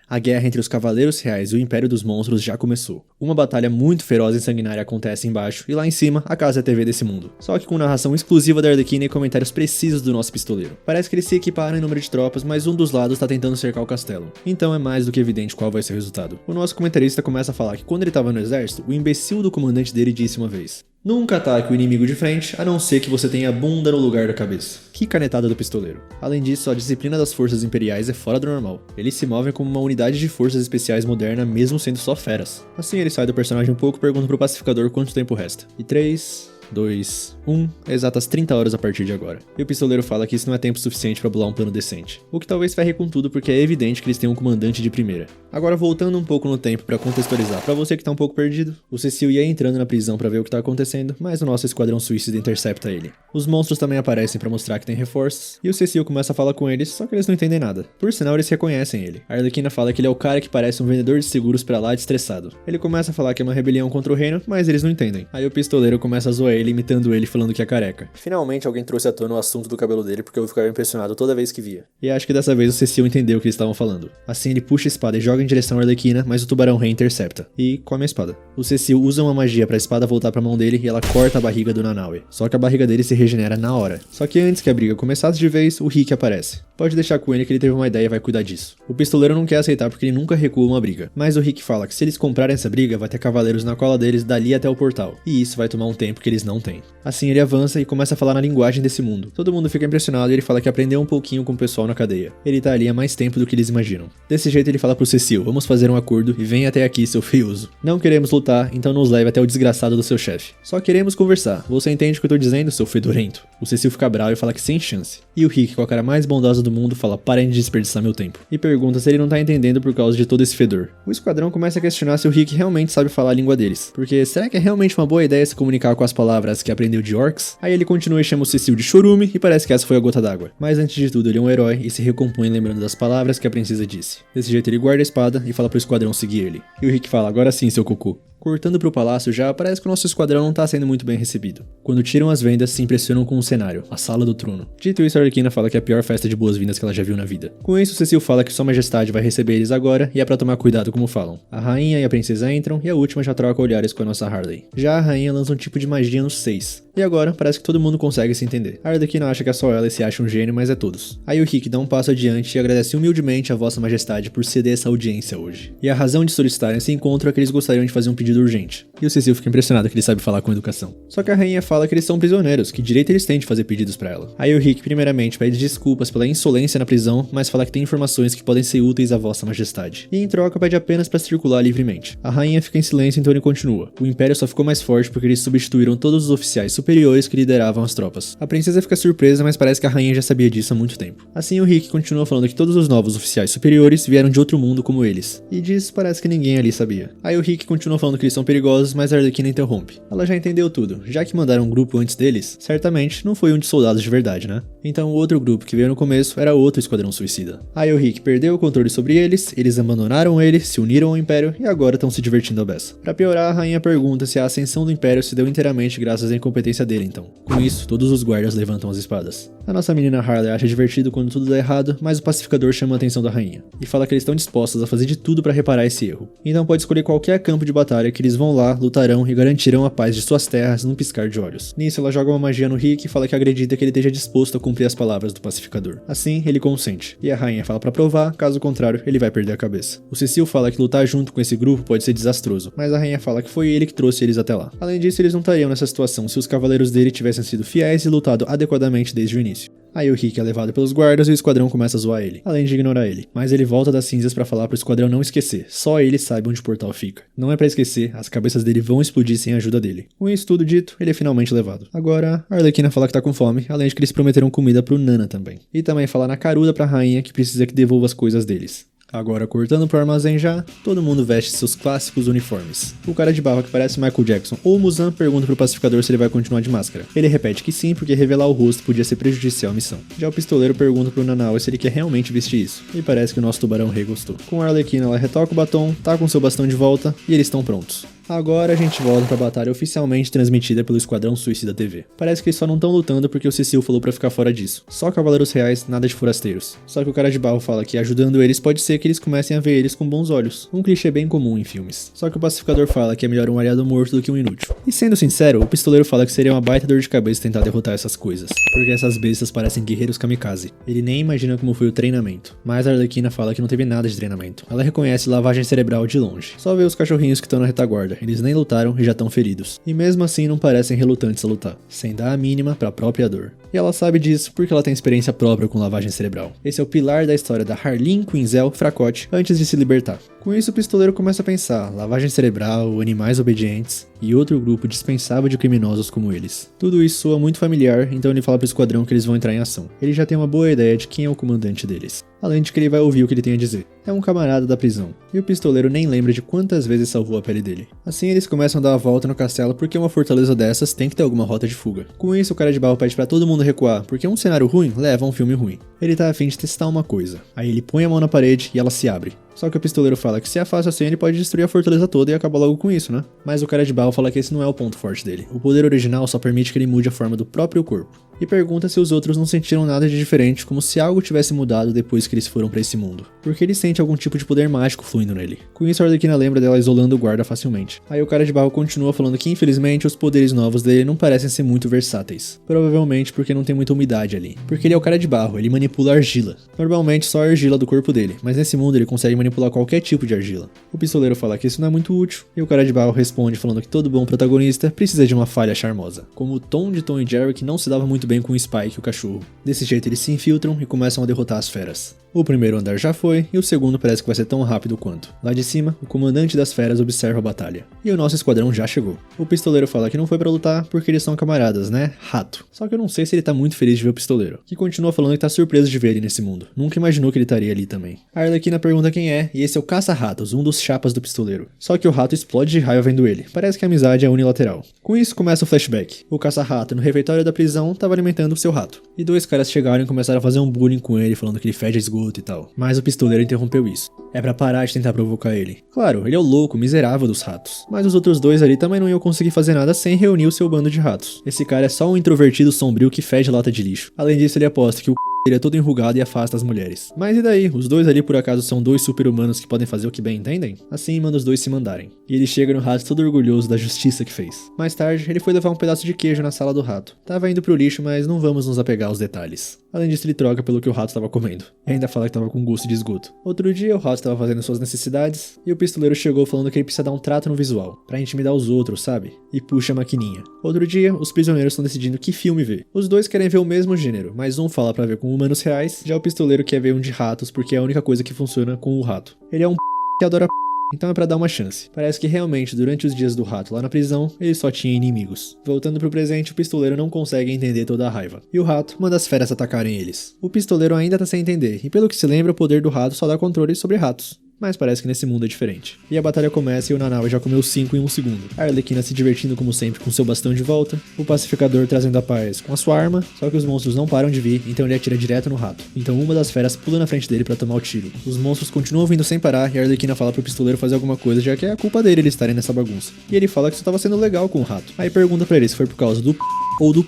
A guerra entre os Cavaleiros Reais e o Império dos Monstros já começou. Uma batalha muito feroz e sanguinária acontece embaixo, e lá em cima, a casa é a TV desse mundo. Só que com narração exclusiva da Arlequina e comentários precisos do nosso pistoleiro. Parece que eles se equiparam em número de tropas, mas um dos lados tá tentando cercar o castelo. Então é mais do que evidente qual vai ser o resultado. O nosso comentarista começa a falar que quando ele tava no exército, o imbecil do comandante dele disse uma vez: Nunca ataque o inimigo de frente, a não ser que você tenha a bunda no lugar da cabeça. Que canetada do pistoleiro. Além disso, a disciplina das forças imperiais é fora do normal. Eles se movem como uma unidade de forças especiais moderna, mesmo sendo só feras. Assim ele sai do personagem um pouco e pergunta pro pacificador quanto tempo resta. E 3, 2, 1, exatas 30 horas a partir de agora. E o pistoleiro fala que isso não é tempo suficiente pra bolar um plano decente. O que talvez ferre com tudo porque é evidente que eles têm um comandante de primeira. Agora voltando um pouco no tempo pra contextualizar, pra você que tá um pouco perdido, o Cecil ia entrando na prisão pra ver o que tá acontecendo, mas o nosso esquadrão suicida intercepta ele. Os monstros também aparecem pra mostrar que tem reforços, e o Cecil começa a falar com eles, só que eles não entendem nada. Por sinal, eles reconhecem ele. A Arlequina fala que ele é o cara que parece um vendedor de seguros pra lá de estressado. Ele começa a falar que é uma rebelião contra o reino, mas eles não entendem. Aí o pistoleiro começa a zoar ele, imitando ele, falando que é careca. Finalmente alguém trouxe à tona o assunto do cabelo dele, porque eu ficava impressionado toda vez que via. E acho que dessa vez o Cecil entendeu o que eles estavam falando. Assim ele puxa a espada e joga em direção à Arlequina, mas o tubarão rei intercepta. E come a espada. O Cecil usa uma magia pra espada voltar pra mão dele e ela corta a barriga do Nanaue. Só que a barriga dele se regenera na hora. Só que antes que a briga começasse de vez, o Rick aparece. Pode deixar com ele que ele teve uma ideia e vai cuidar disso. O pistoleiro não quer aceitar porque ele nunca recua uma briga. Mas o Rick fala que se eles comprarem essa briga, vai ter cavaleiros na cola deles dali até o portal. E isso vai tomar um tempo que eles não têm. Assim ele avança e começa a falar na linguagem desse mundo. Todo mundo fica impressionado e ele fala que aprendeu um pouquinho com o pessoal na cadeia. Ele tá ali há mais tempo do que eles imaginam. Desse jeito ele fala pro Cecil, vamos fazer um acordo e vem até aqui, seu feioso. Não queremos lutar, então nos leve até o desgraçado do seu chefe. Só queremos conversar. Você entende o que eu tô dizendo, seu fedorento? O Cecil fica bravo e fala que sem chance. E o Rick, com a cara mais bondosa do mundo, fala, parem de desperdiçar meu tempo. E pergunta se ele não tá entendendo por causa de todo esse fedor. O esquadrão começa a questionar se o Rick realmente sabe falar a língua deles. Porque será que é realmente uma boa ideia se comunicar com as palavras que aprendeu de orcs? Aí ele continua e chama o Cecil de chorume e parece que essa foi a gota d'água. Mas antes de tudo ele é um herói e se recompõe lembrando das palavras que a princesa disse. Desse jeito ele guarda a espada e fala pro esquadrão seguir ele. E o Rick fala, agora sim, seu cocô. Cortando pro palácio já, parece que o nosso esquadrão não tá sendo muito bem recebido. Quando tiram as vendas, se impressionam com o cenário, a sala do trono. Dito isso, a Arlequina fala que é a pior festa de boas-vindas que ela já viu na vida. Com isso, Cecil fala que sua majestade vai receber eles agora e é pra tomar cuidado como falam. A rainha e a princesa entram e a última já troca olhares com a nossa Harley. Já a rainha lança um tipo de magia nos 6. E agora, parece que todo mundo consegue se entender. A Arlequina acha que é só ela e se acha um gênio, mas é todos. Aí o Rick dá um passo adiante e agradece humildemente a vossa majestade por ceder essa audiência hoje. E a razão de solicitarem esse encontro é que eles gostariam de fazer um pedido urgente. E o Cecil fica impressionado que ele sabe falar com educação. Só que a rainha fala que eles são prisioneiros, que direito eles têm de fazer pedidos pra ela. Aí o Rick primeiramente pede desculpas pela insolência na prisão, mas fala que tem informações que podem ser úteis à vossa majestade. E em troca pede apenas pra circular livremente. A rainha fica em silêncio, então ele continua. O império só ficou mais forte porque eles substituíram todos os oficiais superiores que lideravam as tropas. A princesa fica surpresa, mas parece que a rainha já sabia disso há muito tempo. Assim o Rick continua falando que todos os novos oficiais superiores vieram de outro mundo como eles. E disso parece que ninguém ali sabia. Aí o Rick continua falando que eles são perigosos, mas a Arlequina interrompe. Ela já entendeu tudo. Já que mandaram um grupo antes deles, certamente não foi um de soldados de verdade, né? Então o outro grupo que veio no começo era outro esquadrão suicida. Aí o Rick perdeu o controle sobre eles abandonaram ele, se uniram ao Império e agora estão se divertindo à beça. Pra piorar, a rainha pergunta se a ascensão do Império se deu inteiramente graças à incompetência dele então. Com isso, todos os guardas levantam as espadas. A nossa menina Harley acha divertido quando tudo dá errado, mas o pacificador chama a atenção da rainha e fala que eles estão dispostos a fazer de tudo pra reparar esse erro. Então pode escolher qualquer campo de batalha que eles vão lá, lutarão e garantirão a paz de suas terras num piscar de olhos. Nisso ela joga uma magia no Rick e fala que acredita que ele esteja disposto a cumprir as palavras do pacificador. Assim, ele consente. E a rainha fala pra provar, caso contrário, ele vai perder a cabeça. O Cecil fala que lutar junto com esse grupo pode ser desastroso, mas a rainha fala que foi ele que trouxe eles até lá. Além disso, eles não estariam nessa situação se os cavaleiros dele tivessem sido fiéis e lutado adequadamente desde o início. Aí o Rick é levado pelos guardas e o esquadrão começa a zoar ele, além de ignorar ele. Mas ele volta das cinzas pra falar pro esquadrão não esquecer, só ele sabe onde o portal fica. Não é pra esquecer, as cabeças dele vão explodir sem a ajuda dele. Com isso tudo dito, ele é finalmente levado. Agora, a Arlequina fala que tá com fome, além de que eles prometeram comida pro Nana também. E também fala na caruda pra rainha que precisa que devolva as coisas deles. Agora, cortando pro armazém já, todo mundo veste seus clássicos uniformes. O cara de barba que parece Michael Jackson ou Muzan pergunta pro pacificador se ele vai continuar de máscara. Ele repete que sim, porque revelar o rosto podia ser prejudicial à missão. Já o pistoleiro pergunta pro Nanaue se ele quer realmente vestir isso. E parece que o nosso tubarão rei gostou. Com a Arlequina, ela retoca o batom, tá com seu bastão de volta e eles estão prontos. Agora a gente volta pra batalha oficialmente transmitida pelo Esquadrão Suicida TV. Parece que eles só não estão lutando porque o Cecil falou pra ficar fora disso. Só cavaleiros reais, nada de forasteiros. Só que o cara de barro fala que ajudando eles pode ser que eles comecem a ver eles com bons olhos. Um clichê bem comum em filmes. Só que o pacificador fala que é melhor um aliado morto do que um inútil. E sendo sincero, o pistoleiro fala que seria uma baita dor de cabeça tentar derrotar essas coisas. Porque essas bestas parecem guerreiros kamikaze. Ele nem imagina como foi o treinamento. Mas a Arlequina fala que não teve nada de treinamento. Ela reconhece lavagem cerebral de longe. Só vê os cachorrinhos que estão na retaguarda. droga, eles nem lutaram e já estão feridos. E mesmo assim não parecem relutantes a lutar, sem dar a mínima pra própria dor. E ela sabe disso porque ela tem experiência própria com lavagem cerebral. Esse é o pilar da história da Harleen Quinzel Fracotte antes de se libertar. Com isso, o pistoleiro começa a pensar, lavagem cerebral, animais obedientes e outro grupo dispensável de criminosos como eles. Tudo isso soa muito familiar, então ele fala pro esquadrão que eles vão entrar em ação. Ele já tem uma boa ideia de quem é o comandante deles. Além de que ele vai ouvir o que ele tem a dizer. É um camarada da prisão. E o pistoleiro nem lembra de quantas vezes salvou a pele dele. Assim eles começam a dar a volta no castelo porque uma fortaleza dessas tem que ter alguma rota de fuga. Com isso o cara de barro pede pra todo mundo recuar, porque um cenário ruim leva a um filme ruim. Ele tá a fim de testar uma coisa. Aí ele põe a mão na parede e ela se abre. Só que o pistoleiro fala que se é fácil assim ele pode destruir a fortaleza toda e acabar logo com isso, né? Mas o cara de barro fala que esse não é o ponto forte dele. O poder original só permite que ele mude a forma do próprio corpo. E pergunta se os outros não sentiram nada de diferente, como se algo tivesse mudado depois que eles foram pra esse mundo. Porque ele sente algum tipo de poder mágico fluindo nele. Com isso a Arlequina lembra dela isolando o guarda facilmente. Aí o cara de barro continua falando que infelizmente os poderes novos dele não parecem ser muito versáteis. Provavelmente porque não tem muita umidade ali. Porque ele é o cara de barro, ele manipula argila. Normalmente só a argila do corpo dele, mas nesse mundo ele consegue manipular qualquer tipo de argila. O pistoleiro fala que isso não é muito útil, e o cara de barro responde falando que todo bom protagonista precisa de uma falha charmosa. Como o Tom de Tom e Jerry que não se dava muito bem com o Spike, o cachorro. Desse jeito eles se infiltram e começam a derrotar as feras. O primeiro andar já foi, e o segundo parece que vai ser tão rápido quanto. Lá de cima, o comandante das feras observa a batalha. E o nosso esquadrão já chegou. O pistoleiro fala que não foi pra lutar porque eles são camaradas, né? Rato. Só que eu não sei se ele tá muito feliz de ver o pistoleiro. Que continua falando que tá surpreso de ver ele nesse mundo. Nunca imaginou que ele estaria ali também. A Arlequina pergunta quem é, e esse é o Caça-Ratos, um dos chapas do pistoleiro. Só que o rato explode de raiva vendo ele. Parece que a amizade é unilateral. Com isso começa o flashback. O Caça-Rato, no refeitório da prisão, tava alimentando o seu rato. E dois caras chegaram e começaram a fazer um bullying com ele, falando que ele fede a esgoto e tal. Mas o pistoleiro interrompeu isso. É pra parar de tentar provocar ele. Claro, ele é o louco, miserável dos ratos. Mas os outros dois ali também não iam conseguir fazer nada sem reunir o seu bando de ratos. Esse cara é só um introvertido sombrio que fede lata de lixo. Além disso, ele aposta que o ele é todo enrugado e afasta as mulheres. Mas e daí? Os dois ali por acaso são dois super-humanos que podem fazer o que bem entendem? Assim manda os dois se mandarem. E ele chega no rato todo orgulhoso da justiça que fez. Mais tarde, ele foi levar um pedaço de queijo na sala do rato. Tava indo pro lixo, mas não vamos nos apegar aos detalhes. Além disso, ele troca pelo que o rato estava comendo. E ainda fala que tava com gosto de esgoto. Outro dia, o rato estava fazendo suas necessidades, e o pistoleiro chegou falando que ele precisa dar um trato no visual, pra intimidar os outros, sabe? E puxa a maquininha. Outro dia, os prisioneiros estão decidindo que filme ver. Os dois querem ver o mesmo gênero, mas um fala pra ver com humanos reais, já o pistoleiro quer ver um de ratos porque é a única coisa que funciona com o rato. Ele é um que adora então é pra dar uma chance. Parece que realmente, durante os dias do rato lá na prisão, ele só tinha inimigos. Voltando pro presente, o pistoleiro não consegue entender toda a raiva. E o rato manda as feras atacarem eles. O pistoleiro ainda tá sem entender, e pelo que se lembra, o poder do rato só dá controle sobre ratos. Mas parece que nesse mundo é diferente. E a batalha começa e o Nanaue já comeu 5 em 1 segundo. A Arlequina se divertindo como sempre com seu bastão de volta. O pacificador trazendo a paz com a sua arma. Só que os monstros não param de vir, então ele atira direto no rato. Então uma das feras pula na frente dele pra tomar o tiro. Os monstros continuam vindo sem parar e a Arlequina fala pro pistoleiro fazer alguma coisa, já que é a culpa dele eles estarem nessa bagunça. E ele fala que isso tava sendo legal com o rato. Aí pergunta pra ele se foi por causa do ou do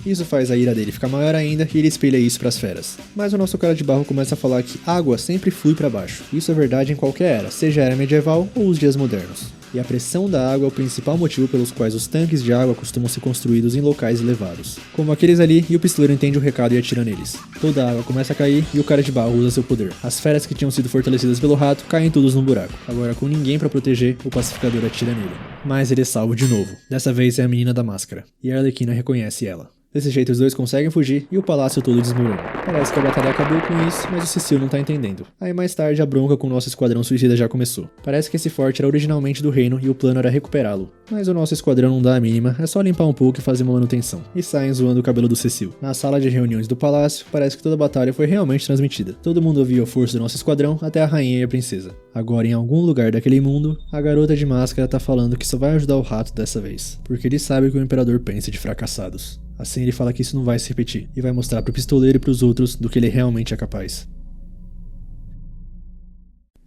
Isso faz a ira dele ficar maior ainda e ele espelha isso pras feras. Mas o nosso cara de barro começa a falar que água sempre flui pra baixo. Isso é verdade em qualquer era, seja a era medieval ou os dias modernos. E a pressão da água é o principal motivo pelos quais os tanques de água costumam ser construídos em locais elevados. Como aqueles ali, e o pistoleiro entende o recado e atira neles. Toda a água começa a cair e o cara de barro usa seu poder. As feras que tinham sido fortalecidas pelo rato caem todos no buraco. Agora com ninguém pra proteger, o pacificador atira nele. Mas ele é salvo de novo. Dessa vez é a menina da máscara. E a Arlequina reconhece ela. Desse jeito os dois conseguem fugir e o palácio todo desmorona. Parece que a batalha acabou com isso, mas o Cecil não tá entendendo. Aí mais tarde a bronca com o nosso esquadrão suicida já começou. Parece que esse forte era originalmente do reino e o plano era recuperá-lo. Mas o nosso esquadrão não dá a mínima, é só limpar um pouco e fazer uma manutenção. E saem zoando o cabelo do Cecil. Na sala de reuniões do palácio, parece que toda a batalha foi realmente transmitida. Todo mundo ouviu a força do nosso esquadrão, até a rainha e a princesa. Agora em algum lugar daquele mundo, a garota de máscara tá falando que só vai ajudar o rato dessa vez. Porque ele sabe que o imperador pensa de fracassados. Assim ele fala que isso não vai se repetir, e vai mostrar pro pistoleiro e pros outros do que ele realmente é capaz.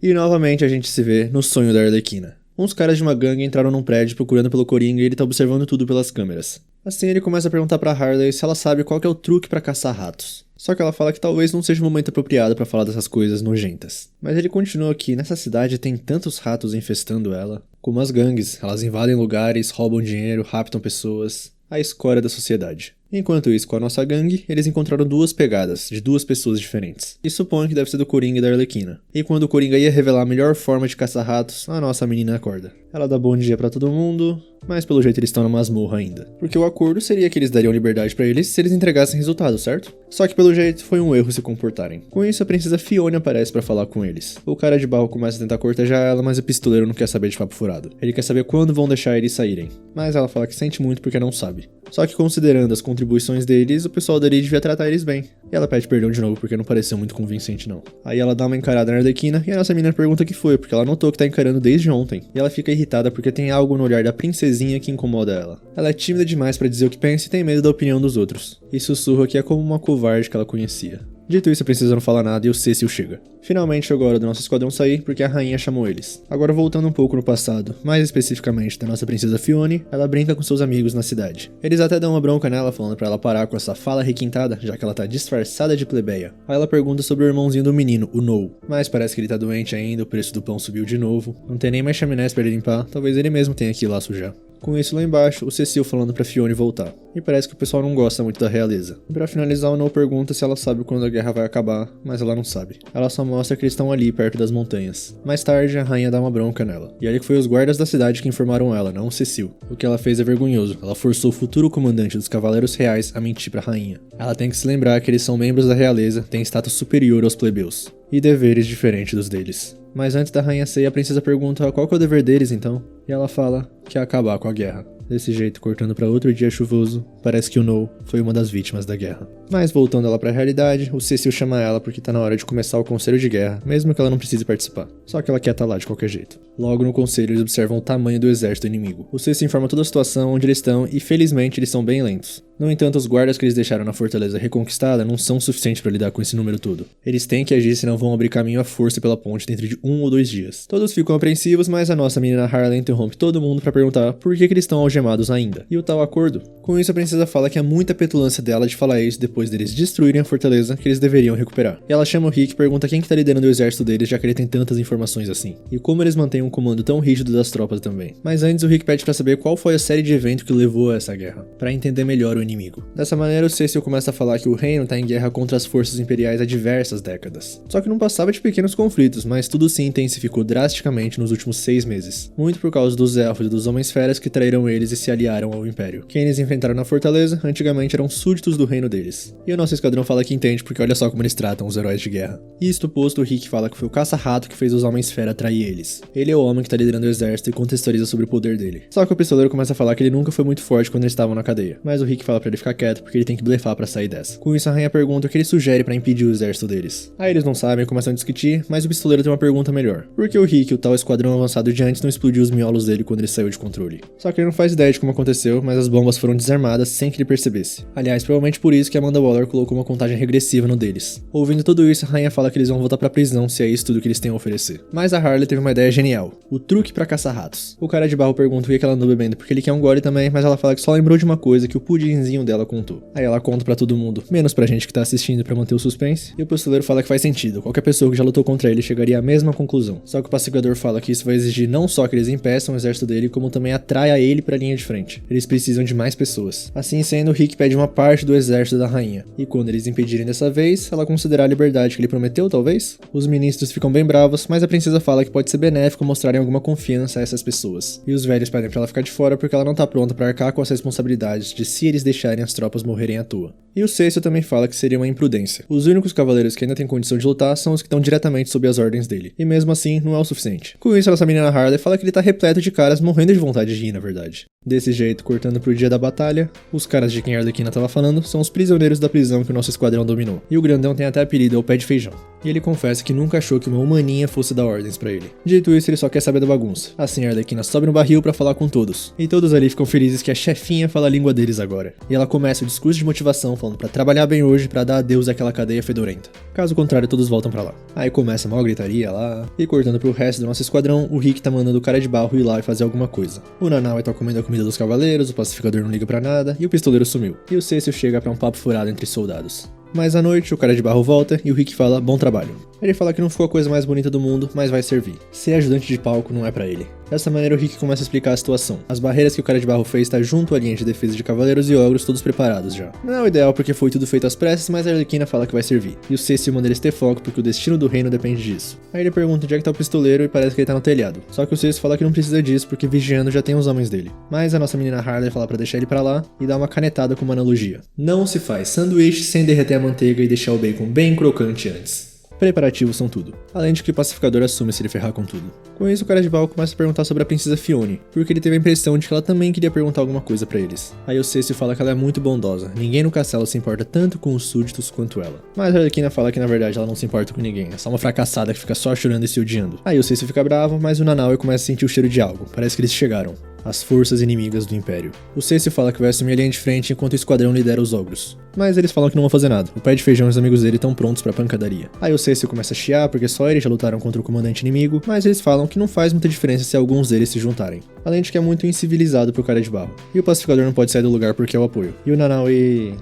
E novamente a gente se vê no sonho da Arlequina. Uns caras de uma gangue entraram num prédio procurando pelo Coringa e ele tá observando tudo pelas câmeras. Assim ele começa a perguntar pra Harley se ela sabe qual que é o truque pra caçar ratos. Só que ela fala que talvez não seja o momento apropriado pra falar dessas coisas nojentas. Mas ele continua que nessa cidade tem tantos ratos infestando ela, como as gangues, elas invadem lugares, roubam dinheiro, raptam pessoas. A escória da sociedade. Enquanto isso, com a nossa gangue, eles encontraram duas pegadas, de duas pessoas diferentes. E supõe que deve ser do Coringa e da Arlequina. E quando o Coringa ia revelar a melhor forma de caçar ratos, a nossa menina acorda. Ela dá bom dia pra todo mundo, mas pelo jeito eles estão na masmorra ainda. Porque o acordo seria que eles dariam liberdade pra eles se eles entregassem resultados, certo? Só que pelo jeito foi um erro se comportarem. Com isso a princesa Fiona aparece pra falar com eles. O cara de barro começa a tentar cortejar ela, mas o pistoleiro não quer saber de papo furado. Ele quer saber quando vão deixar eles saírem. Mas ela fala que sente muito porque não sabe. Só que considerando as contribuições deles, o pessoal dali devia tratar eles bem. E ela pede perdão de novo porque não pareceu muito convincente não. Aí ela dá uma encarada na Arlequina e a nossa menina pergunta o que foi, porque ela notou que tá encarando desde ontem. E ela fica irritada porque tem algo no olhar da princesinha que incomoda ela. Ela é tímida demais pra dizer o que pensa e tem medo da opinião dos outros. E sussurra que é como uma covarde que ela conhecia. Dito isso, a princesa não fala nada e o Cecil chega. Finalmente chegou a hora do nosso esquadrão sair, porque a rainha chamou eles. Agora voltando um pouco no passado, mais especificamente da nossa princesa Fiona, ela brinca com seus amigos na cidade. Eles até dão uma bronca nela, falando pra ela parar com essa fala requintada, já que ela tá disfarçada de plebeia. Aí ela pergunta sobre o irmãozinho do menino, o No. Mas parece que ele tá doente ainda, o preço do pão subiu de novo, não tem nem mais chaminés pra ele limpar, talvez ele mesmo tenha que ir lá sujar. Com isso lá embaixo, o Cecil falando pra Fiona voltar. E parece que o pessoal não gosta muito da realeza. E pra finalizar, o No pergunta se ela sabe quando a guerra vai acabar, mas ela não sabe. Ela só mostra que eles estão ali, perto das montanhas. Mais tarde, a rainha dá uma bronca nela. E aí que foi os guardas da cidade que informaram ela, não o Cecil. O que ela fez é vergonhoso. Ela forçou o futuro comandante dos Cavaleiros Reais a mentir pra rainha. Ela tem que se lembrar que eles são membros da realeza, têm status superior aos plebeus. E deveres diferentes dos deles. Mas antes da rainha sair, a princesa pergunta qual que é o dever deles então? E ela fala que é acabar com a guerra. Desse jeito, cortando para outro dia chuvoso, parece que o No foi uma das vítimas da guerra. Mas voltando ela pra realidade, o Cecil chama ela porque tá na hora de começar o conselho de guerra, mesmo que ela não precise participar. Só que ela quer estar lá de qualquer jeito. Logo no conselho eles observam o tamanho do exército inimigo. O Cecil informa toda a situação, onde eles estão e felizmente eles são bem lentos. No entanto, os guardas que eles deixaram na fortaleza reconquistada não são suficientes para lidar com esse número todo. Eles têm que agir, senão vão abrir caminho à força pela ponte dentro de 1 ou 2 dias. Todos ficam apreensivos, mas a nossa menina Harley interrompe todo mundo para perguntar por que eles estão algemados ainda. E o tal acordo? Com isso a princesa fala que é muita petulância dela de falar isso depois deles destruírem a fortaleza que eles deveriam recuperar. E ela chama o Rick e pergunta quem que tá liderando o exército deles, já que ele tem tantas informações assim. E como eles mantêm um comando tão rígido das tropas também. Mas antes o Rick pede para saber qual foi a série de eventos que levou a essa guerra, para entender melhor o inimigo. Dessa maneira o Cecil começa a falar que o reino tá em guerra contra as forças imperiais há diversas décadas. Só que não passava de pequenos conflitos, mas tudo se intensificou drasticamente nos últimos 6 meses. Muito por causa dos elfos e dos homens-feras que traíram eles e se aliaram ao império. Quem eles enfrentaram na fortaleza, antigamente eram súditos do reino deles. E o nosso esquadrão fala que entende porque olha só como eles tratam os heróis de guerra. E isto posto, o Rick fala que foi o caça-rato que fez os homens-fera trair eles. Ele é o homem que tá liderando o exército e contextualiza sobre o poder dele. Só que o pistoleiro começa a falar que ele nunca foi muito forte quando eles estavam na cadeia. Mas o Rick fala pra ele ficar quieto porque ele tem que blefar pra sair dessa. Com isso a rainha pergunta o que ele sugere pra impedir o exército deles. Aí eles não sabem e começam a discutir, mas o pistoleiro tem uma pergunta melhor. Por que o Rick, o tal esquadrão avançado de antes, não explodiu os miolos dele quando ele saiu de controle? Só que ele não faz ideia de como aconteceu, mas as bombas foram desarmadas sem que ele percebesse. Aliás, provavelmente por isso que Amanda Waller colocou uma contagem regressiva no deles. Ouvindo tudo isso, a rainha fala que eles vão voltar pra prisão se é isso tudo que eles têm a oferecer. Mas a Harley teve uma ideia genial. O truque pra caçar ratos. O cara de barro pergunta o que ela andou bebendo porque ele quer um gole também, mas ela fala que só lembrou de uma coisa que o pudinzinho dela contou. Aí ela conta pra todo mundo, menos pra gente que tá assistindo pra manter o suspense, e o pistoleiro fala que faz sentido, qualquer pessoa que já lutou contra ele chegaria à mesma conclusão. Só que o pacificador fala que isso vai exigir não só que eles impeçam o exército dele, como também atraia ele pra linha de frente. Eles precisam de mais pessoas. Assim sendo, Rick pede uma parte do exército da rainha, e quando eles impedirem dessa vez, ela considerar a liberdade que ele prometeu, talvez? Os ministros ficam bem bravos, mas a princesa fala que pode ser benéfico mostrarem alguma confiança a essas pessoas. E os velhos pedem pra ela ficar de fora porque ela não tá pronta pra arcar com as responsabilidades de se eles deixarem as tropas morrerem à toa. E o Cecil também fala que seria uma imprudência. Os únicos cavaleiros que ainda têm condição de lutar são os que estão diretamente sob as ordens dele. E mesmo assim, não é o suficiente. Com isso, nossa menina Harley fala que ele tá repleto de caras morrendo de vontade de ir, na verdade. Desse jeito, cortando pro dia da batalha, os caras de quem a Arlequina tava falando são os prisioneiros da prisão que o nosso esquadrão dominou. E o grandão tem até apelido, é o Pé de Feijão. E ele confessa que nunca achou que uma humaninha fosse dar ordens pra ele. Dito isso, ele só quer saber da bagunça. Assim, a Arlequina sobe no barril pra falar com todos. E todos ali ficam felizes que a chefinha fala a língua deles agora. E ela começa o discurso de motivação falando pra trabalhar bem hoje pra dar adeus àquela cadeia fedorenta. Caso contrário, todos voltam pra lá. Aí começa a maior gritaria lá. E cortando pro resto do nosso esquadrão, o Rick tá mandando o cara de barro ir lá e fazer alguma coisa. O Nanaue tá comendo a comida dos cavaleiros, o pacificador não liga pra nada, e o pistoleiro sumiu. E o Cecil chega pra um papo furado entre soldados. Mas à noite, o cara de barro volta e o Rick fala, bom trabalho. Ele fala que não ficou a coisa mais bonita do mundo, mas vai servir. Ser ajudante de palco não é pra ele. Dessa maneira o Rick começa a explicar a situação. As barreiras que o cara de barro fez tá junto à linha de defesa de cavaleiros e ogros todos preparados já. Não é o ideal porque foi tudo feito às pressas, mas a Arlequina fala que vai servir. E o Cecil manda eles ter foco porque o destino do reino depende disso. Aí ele pergunta onde é que tá o pistoleiro e parece que ele tá no telhado. Só que o Cecil fala que não precisa disso porque vigiando já tem os homens dele. Mas a nossa menina Harley fala pra deixar ele pra lá e dá uma canetada com uma analogia. Não se faz sanduíche sem derreter a manteiga e deixar o bacon bem crocante antes. Preparativos são tudo. Além de que o pacificador assume se ele ferrar com tudo. Com isso, o cara de barro começa a perguntar sobre a princesa Fione, porque ele teve a impressão de que ela também queria perguntar alguma coisa pra eles. Aí o Cecil fala que ela é muito bondosa, ninguém no castelo se importa tanto com os súditos quanto ela. Mas a Arlequina fala que na verdade ela não se importa com ninguém, é só uma fracassada que fica só chorando e se odiando. Aí o Cecil fica bravo, mas o Nanaue começa a sentir o cheiro de algo, parece que eles chegaram. As forças inimigas do Império. O Cecil fala que vai assumir a linha de frente enquanto o esquadrão lidera os ogros. Mas eles falam que não vão fazer nada. O Pé de Feijão e os amigos dele estão prontos pra pancadaria. Aí o Cecil começa a chiar porque só eles já lutaram contra o comandante inimigo, mas eles falam que não faz muita diferença se alguns deles se juntarem. Além de que é muito incivilizado pro cara de barro. E o pacificador não pode sair do lugar porque é o apoio. E o Nanaue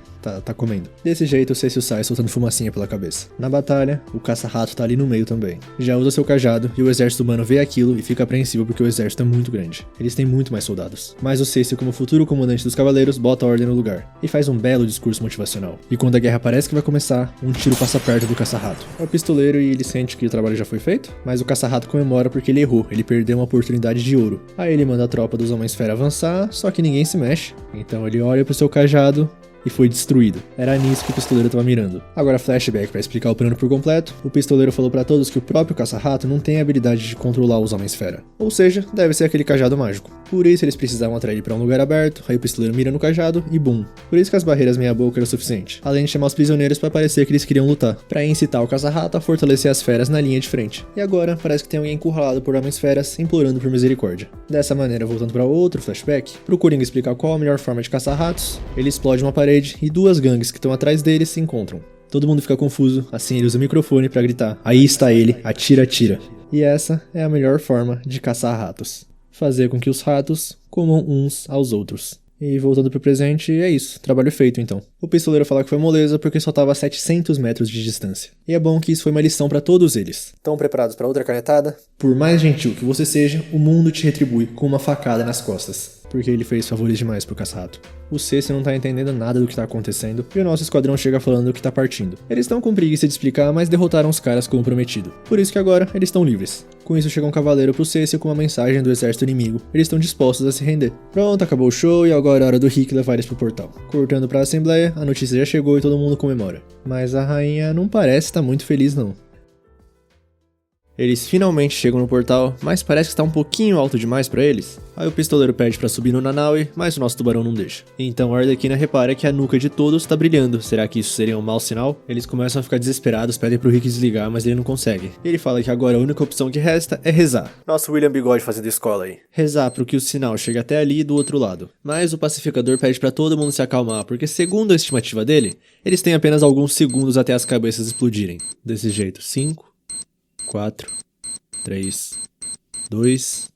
tá comendo. Desse jeito, o Cecil sai soltando fumacinha pela cabeça. Na batalha, o caça-rato tá ali no meio também. Já usa seu cajado e o exército humano vê aquilo e fica apreensivo porque o exército é muito grande. Eles têm muito mais soldados. Mas o Cecil, como futuro comandante dos cavaleiros, bota a ordem no lugar. E faz um belo discurso motivacional. E quando a guerra parece que vai começar, um tiro passa perto do caça-rato. É o pistoleiro e ele sente que o trabalho já foi feito, mas o caça-rato comemora porque ele errou, ele perdeu uma oportunidade de ouro. Aí ele manda a tropa dos Homens-Fera avançar, só que ninguém se mexe. Então ele olha pro seu cajado e foi destruído. Era nisso que o pistoleiro estava mirando. Agora flashback para explicar o plano por completo. O pistoleiro falou para todos que o próprio caça-rato não tem a habilidade de controlar os Homens-Fera. Ou seja, deve ser aquele cajado mágico. Por isso eles precisavam atrair ele para um lugar aberto, aí o pistoleiro mira no cajado e bum. Por isso que as barreiras meia boca era o suficiente. Além de chamar os prisioneiros para parecer que eles queriam lutar, para incitar o caça-rato a fortalecer as feras na linha de frente. E agora parece que tem alguém encurralado por Homens-Feras implorando por misericórdia. Dessa maneira, voltando para outro flashback, pro Coringa explicar qual a melhor forma de caçar ratos, ele explode uma parede e duas gangues que estão atrás dele se encontram. Todo mundo fica confuso, assim ele usa o microfone para gritar: "Aí está ele, atira, atira". E essa é a melhor forma de caçar ratos. Fazer com que os ratos comam uns aos outros. E voltando pro presente, é isso, trabalho feito então. O pistoleiro fala que foi moleza porque só tava a 700 metros de distância. E é bom que isso foi uma lição pra todos eles. Estão preparados pra outra canetada? Por mais gentil que você seja, o mundo te retribui com uma facada nas costas. Porque ele fez favores demais pro caça-rato. O Cecil não tá entendendo nada do que tá acontecendo e o nosso esquadrão chega falando que tá partindo. Eles estão com preguiça de explicar, mas derrotaram os caras como prometido. Por isso que agora eles estão livres. Com isso chega um cavaleiro pro Cecil com uma mensagem do exército inimigo. Eles estão dispostos a se render. Pronto, acabou o show e agora é hora do Rick levar eles pro portal. Cortando pra assembleia, a notícia já chegou e todo mundo comemora. Mas a rainha não parece estar muito feliz não. Eles finalmente chegam no portal, mas parece que está um pouquinho alto demais pra eles. Aí o pistoleiro pede pra subir no Nanaue, mas o nosso tubarão não deixa. Então a Arlequina repara que a nuca de todos tá brilhando. Será que isso seria um mau sinal? Eles começam a ficar desesperados, pedem pro Rick desligar, mas ele não consegue. Ele fala que agora a única opção que resta é rezar. Nosso William Bigode fazendo escola aí. Rezar pro que o sinal chegue até ali do outro lado. Mas o pacificador pede pra todo mundo se acalmar, porque segundo a estimativa dele, eles têm apenas alguns segundos até as cabeças explodirem. Desse jeito, 5, 4, 3, 2,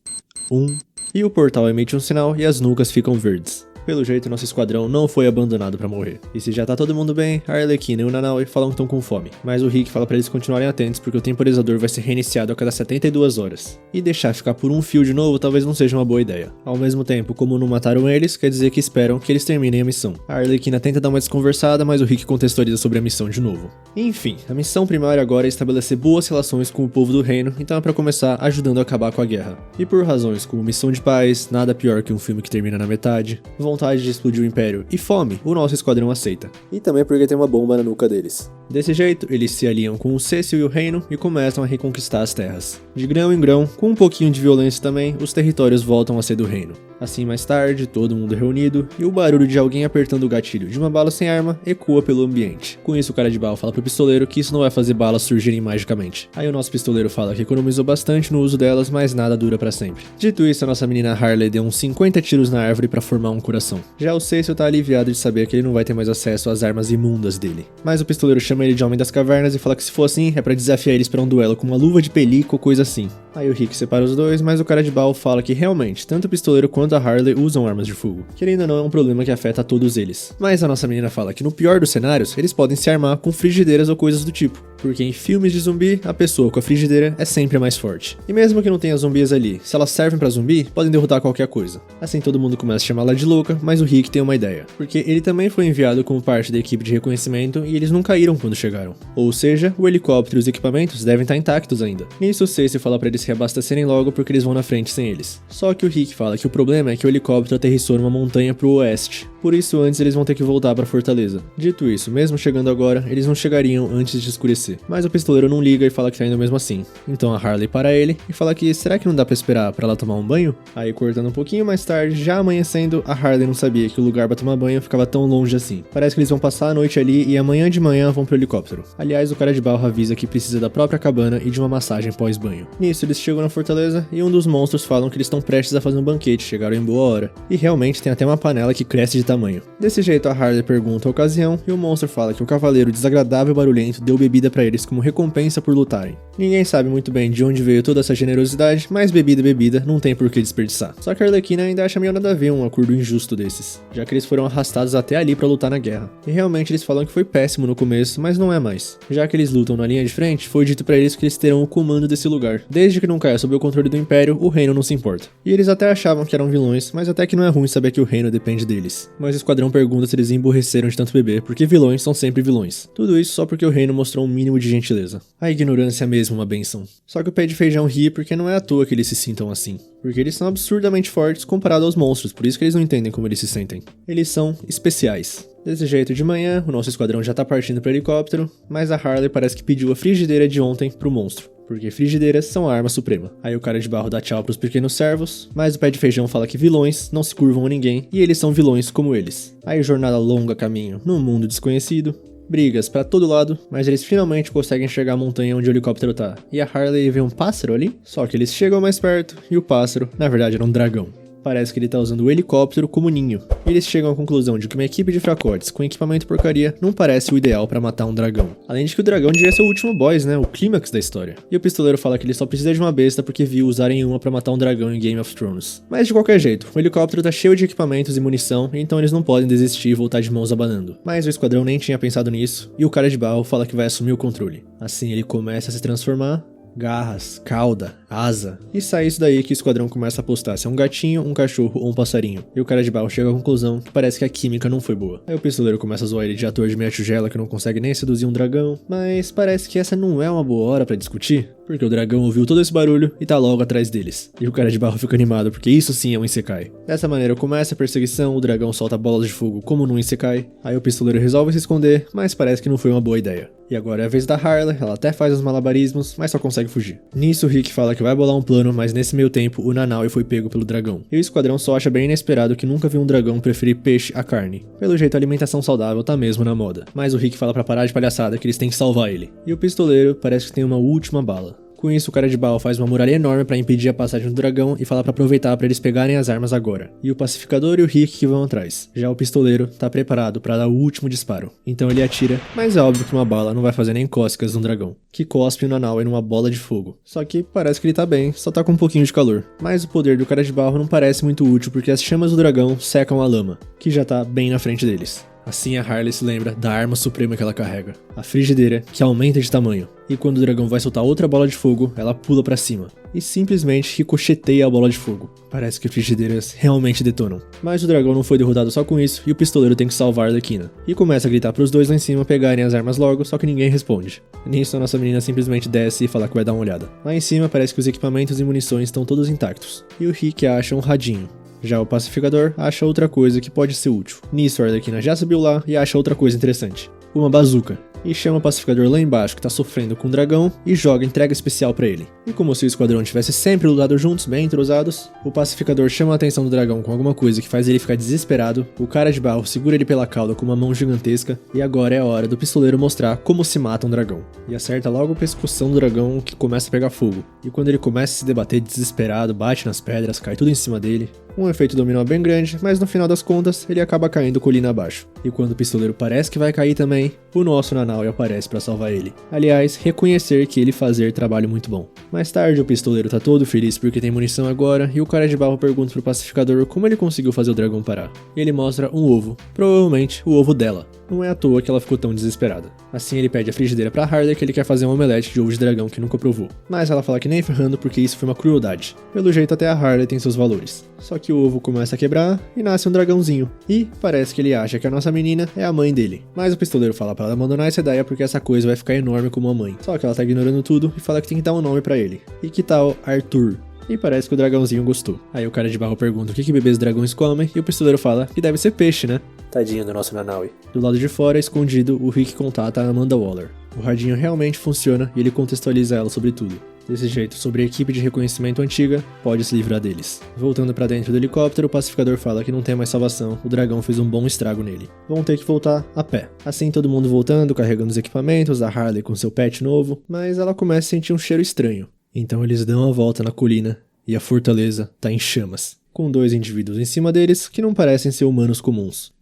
1... E o portal emite um sinal e as nucas ficam verdes. Pelo jeito, nosso esquadrão não foi abandonado pra morrer. E se já tá todo mundo bem, a Arlequina e o Nanaue falam que estão com fome. Mas o Rick fala pra eles continuarem atentos porque o temporizador vai ser reiniciado a cada 72 horas. E deixar ficar por um fio de novo talvez não seja uma boa ideia. Ao mesmo tempo, como não mataram eles, quer dizer que esperam que eles terminem a missão. A Arlequina tenta dar uma desconversada, mas o Rick contextualiza sobre a missão de novo. Enfim, a missão primária agora é estabelecer boas relações com o povo do reino, então é pra começar ajudando a acabar com a guerra. E por razões como missão de paz, nada pior que um filme que termina na metade, vontade de explodir o Império e fome, o nosso esquadrão aceita. E também porque tem uma bomba na nuca deles. Desse jeito, eles se aliam com o Cecil e o reino e começam a reconquistar as terras. De grão em grão, com um pouquinho de violência também, os territórios voltam a ser do reino. Assim, mais tarde, todo mundo reunido e o barulho de alguém apertando o gatilho de uma bala sem arma ecoa pelo ambiente. Com isso, o cara de barro fala pro pistoleiro que isso não vai fazer balas surgirem magicamente. Aí o nosso pistoleiro fala que economizou bastante no uso delas, mas nada dura pra sempre. Dito isso, a nossa menina Harley deu uns 50 tiros na árvore pra formar um coração. Já o Cecil tá aliviado de saber que ele não vai ter mais acesso às armas imundas dele. Mas o pistoleiro chama ele de Homem das Cavernas e fala que se for assim, é pra desafiar eles pra um duelo com uma luva de pelica ou coisa assim. Aí o Rick separa os dois, mas o cara de Baal fala que realmente, tanto o pistoleiro quanto a Harley usam armas de fogo, que ainda não é um problema que afeta a todos eles. Mas a nossa menina fala que no pior dos cenários, eles podem se armar com frigideiras ou coisas do tipo, porque em filmes de zumbi, a pessoa com a frigideira é sempre a mais forte. E mesmo que não tenha zumbis ali, se elas servem pra zumbi, podem derrotar qualquer coisa. Assim todo mundo começa a chamar ela de louca, mas o Rick tem uma ideia, porque ele também foi enviado como parte da equipe de reconhecimento e eles não caíram quando chegaram. Ou seja, o helicóptero e os equipamentos devem estar intactos ainda. Nisso o Stacy fala pra eles reabastecerem logo porque eles vão na frente sem eles. Só que o Rick fala que o problema é que o helicóptero aterrissou numa montanha pro oeste. Por isso antes eles vão ter que voltar pra fortaleza. Dito isso, mesmo chegando agora, eles não chegariam antes de escurecer. Mas o pistoleiro não liga e fala que tá indo mesmo assim. Então a Harley para ele e fala que será que não dá pra esperar pra ela tomar um banho? Aí cortando um pouquinho mais tarde, já amanhecendo, a Harley não sabia que o lugar pra tomar banho ficava tão longe assim. Parece que eles vão passar a noite ali e amanhã de manhã vão pro helicóptero. Aliás, o cara de barro avisa que precisa da própria cabana e de uma massagem pós-banho. Nisso eles chegam na fortaleza e um dos monstros falam que eles estão prestes a fazer um banquete, chegaram em boa hora. E realmente tem até uma panela que cresce de tamanho. Desse jeito a Harley pergunta a ocasião e o monstro fala que o cavaleiro desagradável e barulhento deu bebida pra eles como recompensa por lutarem. Ninguém sabe muito bem de onde veio toda essa generosidade, mas bebida é bebida, não tem por que desperdiçar. Só que a Arlequina ainda acha meio nada a ver um acordo injusto desses, já que eles foram arrastados até ali pra lutar na guerra. E realmente eles falam que foi péssimo no começo, mas não é mais. Já que eles lutam na linha de frente, foi dito pra eles que eles terão o comando desse lugar. Desde que não caia sob o controle do Império, o reino não se importa. E eles até achavam que eram vilões, mas até que não é ruim saber que o reino depende deles. Mas o esquadrão pergunta se eles emburreceram de tanto beber, porque vilões são sempre vilões. Tudo isso só porque o reino mostrou um mínimo de gentileza. A ignorância é mesmo uma benção. Só que o pé de feijão ri porque não é à toa que eles se sintam assim. Porque eles são absurdamente fortes comparado aos monstros, por isso que eles não entendem como eles se sentem. Eles são especiais. Desse jeito de manhã, o nosso esquadrão já tá partindo pro helicóptero, mas a Harley parece que pediu a frigideira de ontem pro monstro. Porque frigideiras são a arma suprema. Aí o cara de barro dá tchau pros pequenos servos, mas o pé de feijão fala que vilões não se curvam a ninguém e eles são vilões como eles. Aí jornada longa caminho num mundo desconhecido, brigas pra todo lado, mas eles finalmente conseguem chegar à montanha onde o helicóptero tá. E a Harley vê um pássaro ali, só que eles chegam mais perto e o pássaro, na verdade, era um dragão. Parece que ele tá usando o helicóptero como ninho. E eles chegam à conclusão de que uma equipe de fracotes com equipamento porcaria não parece o ideal pra matar um dragão. Além de que o dragão devia ser o último boss, né? O clímax da história. E o pistoleiro fala que ele só precisa de uma besta porque viu usarem uma pra matar um dragão em Game of Thrones. Mas de qualquer jeito, o helicóptero tá cheio de equipamentos e munição, então eles não podem desistir e voltar de mãos abanando. Mas o esquadrão nem tinha pensado nisso, e o cara de barro fala que vai assumir o controle. Assim ele começa a se transformar. Garras, cauda, asa. E sai isso daí que o esquadrão começa a apostar se é um gatinho, um cachorro ou um passarinho. E o cara de barro chega à conclusão que parece que a química não foi boa. Aí o pistoleiro começa a zoar ele de ator de meia tigela que não consegue nem seduzir um dragão. Mas parece que essa não é uma boa hora pra discutir, porque o dragão ouviu todo esse barulho e tá logo atrás deles. E o cara de barro fica animado porque isso sim é um Isekai. Dessa maneira começa a perseguição, o dragão solta bolas de fogo como num Isekai. Aí o pistoleiro resolve se esconder, mas parece que não foi uma boa ideia. E agora é a vez da Harley, ela até faz os malabarismos, mas só consegue fugir. Nisso o Rick fala que vai bolar um plano, mas nesse meio tempo o Nanaue foi pego pelo dragão. E o esquadrão só acha bem inesperado que nunca viu um dragão preferir peixe a carne. Pelo jeito a alimentação saudável tá mesmo na moda. Mas o Rick fala pra parar de palhaçada que eles têm que salvar ele. E o pistoleiro parece que tem uma última bala. Com isso, o cara de barro faz uma muralha enorme pra impedir a passagem do dragão e fala pra aproveitar pra eles pegarem as armas agora. E o pacificador e o Rick que vão atrás. Já o pistoleiro tá preparado pra dar o último disparo. Então ele atira, mas é óbvio que uma bala não vai fazer nem cócegas no dragão, que cospe o Nanaue numa bola de fogo. Só que parece que ele tá bem, só tá com um pouquinho de calor. Mas o poder do cara de barro não parece muito útil porque as chamas do dragão secam a lama, que já tá bem na frente deles. Assim a Harley se lembra da arma suprema que ela carrega, a frigideira, que aumenta de tamanho. E quando o dragão vai soltar outra bola de fogo, ela pula pra cima e simplesmente ricocheteia a bola de fogo. Parece que frigideiras realmente detonam. Mas o dragão não foi derrotado só com isso e o pistoleiro tem que salvar a Arlequina. E começa a gritar pros dois lá em cima pegarem as armas logo, só que ninguém responde. Nisso a nossa menina simplesmente desce e fala que vai dar uma olhada. Lá em cima parece que os equipamentos e munições estão todos intactos. E o Rick acha um radinho. Já o pacificador acha outra coisa que pode ser útil. Nisso a Arlequina já subiu lá e acha outra coisa interessante. Uma bazuca. E chama o pacificador lá embaixo que tá sofrendo com o dragão e joga entrega especial pra ele. E como se o esquadrão tivesse sempre lutado juntos, bem entrosados, o pacificador chama a atenção do dragão com alguma coisa que faz ele ficar desesperado, o cara de barro segura ele pela cauda com uma mão gigantesca e agora é a hora do pistoleiro mostrar como se mata um dragão. E acerta logo o pescoção do dragão que começa a pegar fogo. E quando ele começa a se debater desesperado, bate nas pedras, cai tudo em cima dele, Um efeito dominó bem grande, mas no final das contas, ele acaba caindo colina abaixo. E quando o pistoleiro parece que vai cair também, o nosso Nanaue aparece para salvar ele. Aliás, reconhecer que ele fazer trabalho muito bom. Mais tarde, o pistoleiro tá todo feliz porque tem munição agora, e o cara de barro pergunta pro pacificador como ele conseguiu fazer o dragão parar. E ele mostra um ovo, provavelmente o ovo dela. Não é à toa que ela ficou tão desesperada. Assim ele pede a frigideira pra Harley que ele quer fazer um omelete de ovo de dragão que nunca provou. Mas ela fala que nem ferrando porque isso foi uma crueldade. Pelo jeito até a Harley tem seus valores. Só que o ovo começa a quebrar e nasce um dragãozinho. E parece que ele acha que a nossa menina é a mãe dele. Mas o pistoleiro fala pra ela abandonar essa ideia porque essa coisa vai ficar enorme como a mãe. Só que ela tá ignorando tudo e fala que tem que dar um nome pra ele. E que tal Arthur? E parece que o dragãozinho gostou. Aí o cara de barro pergunta o que bebês dragões comem e o pistoleiro fala que deve ser peixe, né? Tadinho do nosso Nanaue. Do lado de fora, escondido, o Rick contata a Amanda Waller. O radinho realmente funciona e ele contextualiza ela sobre tudo. Desse jeito, sobre a equipe de reconhecimento antiga, pode se livrar deles. Voltando pra dentro do helicóptero, o pacificador fala que não tem mais salvação, o dragão fez um bom estrago nele. Vão ter que voltar a pé. Assim todo mundo voltando, carregando os equipamentos, a Harley com seu pet novo, mas ela começa a sentir um cheiro estranho. Então eles dão a volta na colina e a fortaleza tá em chamas, com 2 indivíduos em cima deles que não parecem ser humanos comuns.